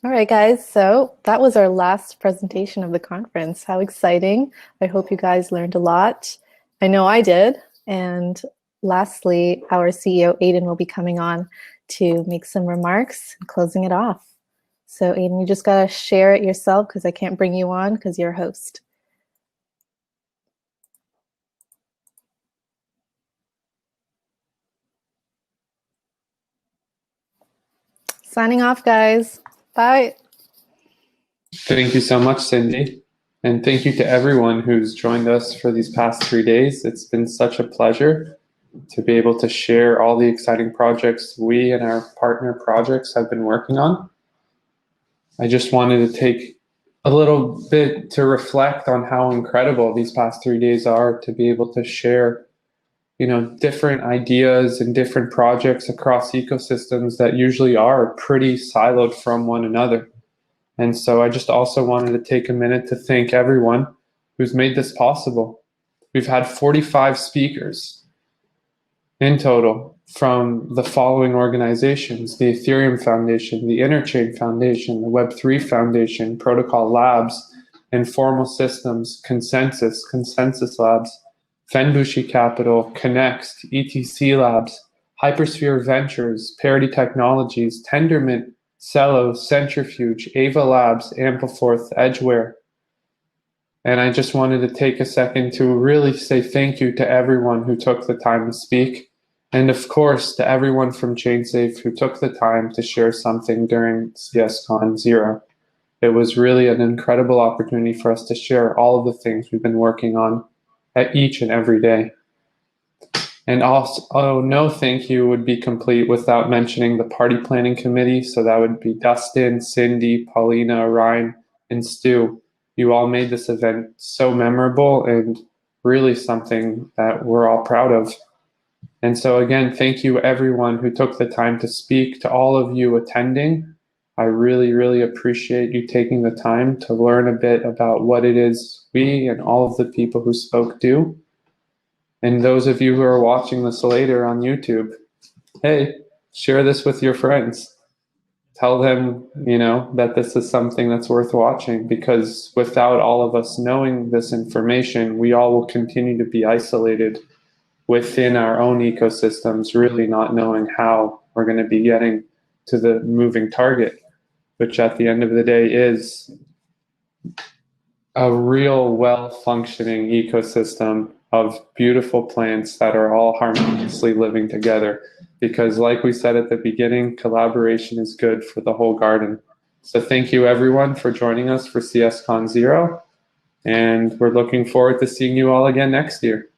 All right, guys, so that was our last presentation of the conference. How exciting. I hope you guys learned a lot. I know I did. And lastly, our CEO, Aiden, will be coming on to make some remarks and closing it off. So Aiden, you just gotta share it yourself because I can't bring you on because you're a host. Signing off, guys. Bye. Thank you so much, Cindy. And thank you to everyone who's joined us for these past 3 days. It's been such a pleasure to be able to share all the exciting projects we and our partner projects have been working on. I just wanted to take a little bit to reflect on how incredible these past 3 days are, to be able to share, different ideas and different projects across ecosystems that usually are pretty siloed from one another. And so I just also wanted to take a minute to thank everyone who's made this possible. We've had 45 speakers in total from the following organizations: the Ethereum Foundation, the Interchain Foundation, the Web3 Foundation, Protocol Labs, Informal Systems, Consensus Labs, Fenbushi Capital, Connext, ETC Labs, Hypersphere Ventures, Parity Technologies, Tendermint, Cello, Centrifuge, Ava Labs, Ampleforth, Edgeware. And I just wanted to take a second to really say thank you to everyone who took the time to speak. And of course, to everyone from ChainSafe who took the time to share something during CSCON 0. It was really an incredible opportunity for us to share all of the things we've been working on at each and every day. And also, no thank you would be complete without mentioning the party planning committee. So that would be Dustin, Cindy, Paulina, Ryan, and Stu. You all made this event so memorable and really something that we're all proud of. And so again, thank you everyone who took the time to speak. To all of you attending, I really, really appreciate you taking the time to learn a bit about what it is we and all of the people who spoke do. And those of you who are watching this later on YouTube, hey, share this with your friends. Tell them, that this is something that's worth watching, because without all of us knowing this information, we all will continue to be isolated within our own ecosystems, really not knowing how we're going to be getting to the moving target, which at the end of the day is a real well-functioning ecosystem of beautiful plants that are all harmoniously living together. Because like we said at the beginning, collaboration is good for the whole garden. So thank you everyone for joining us for CSCON 0. And we're looking forward to seeing you all again next year.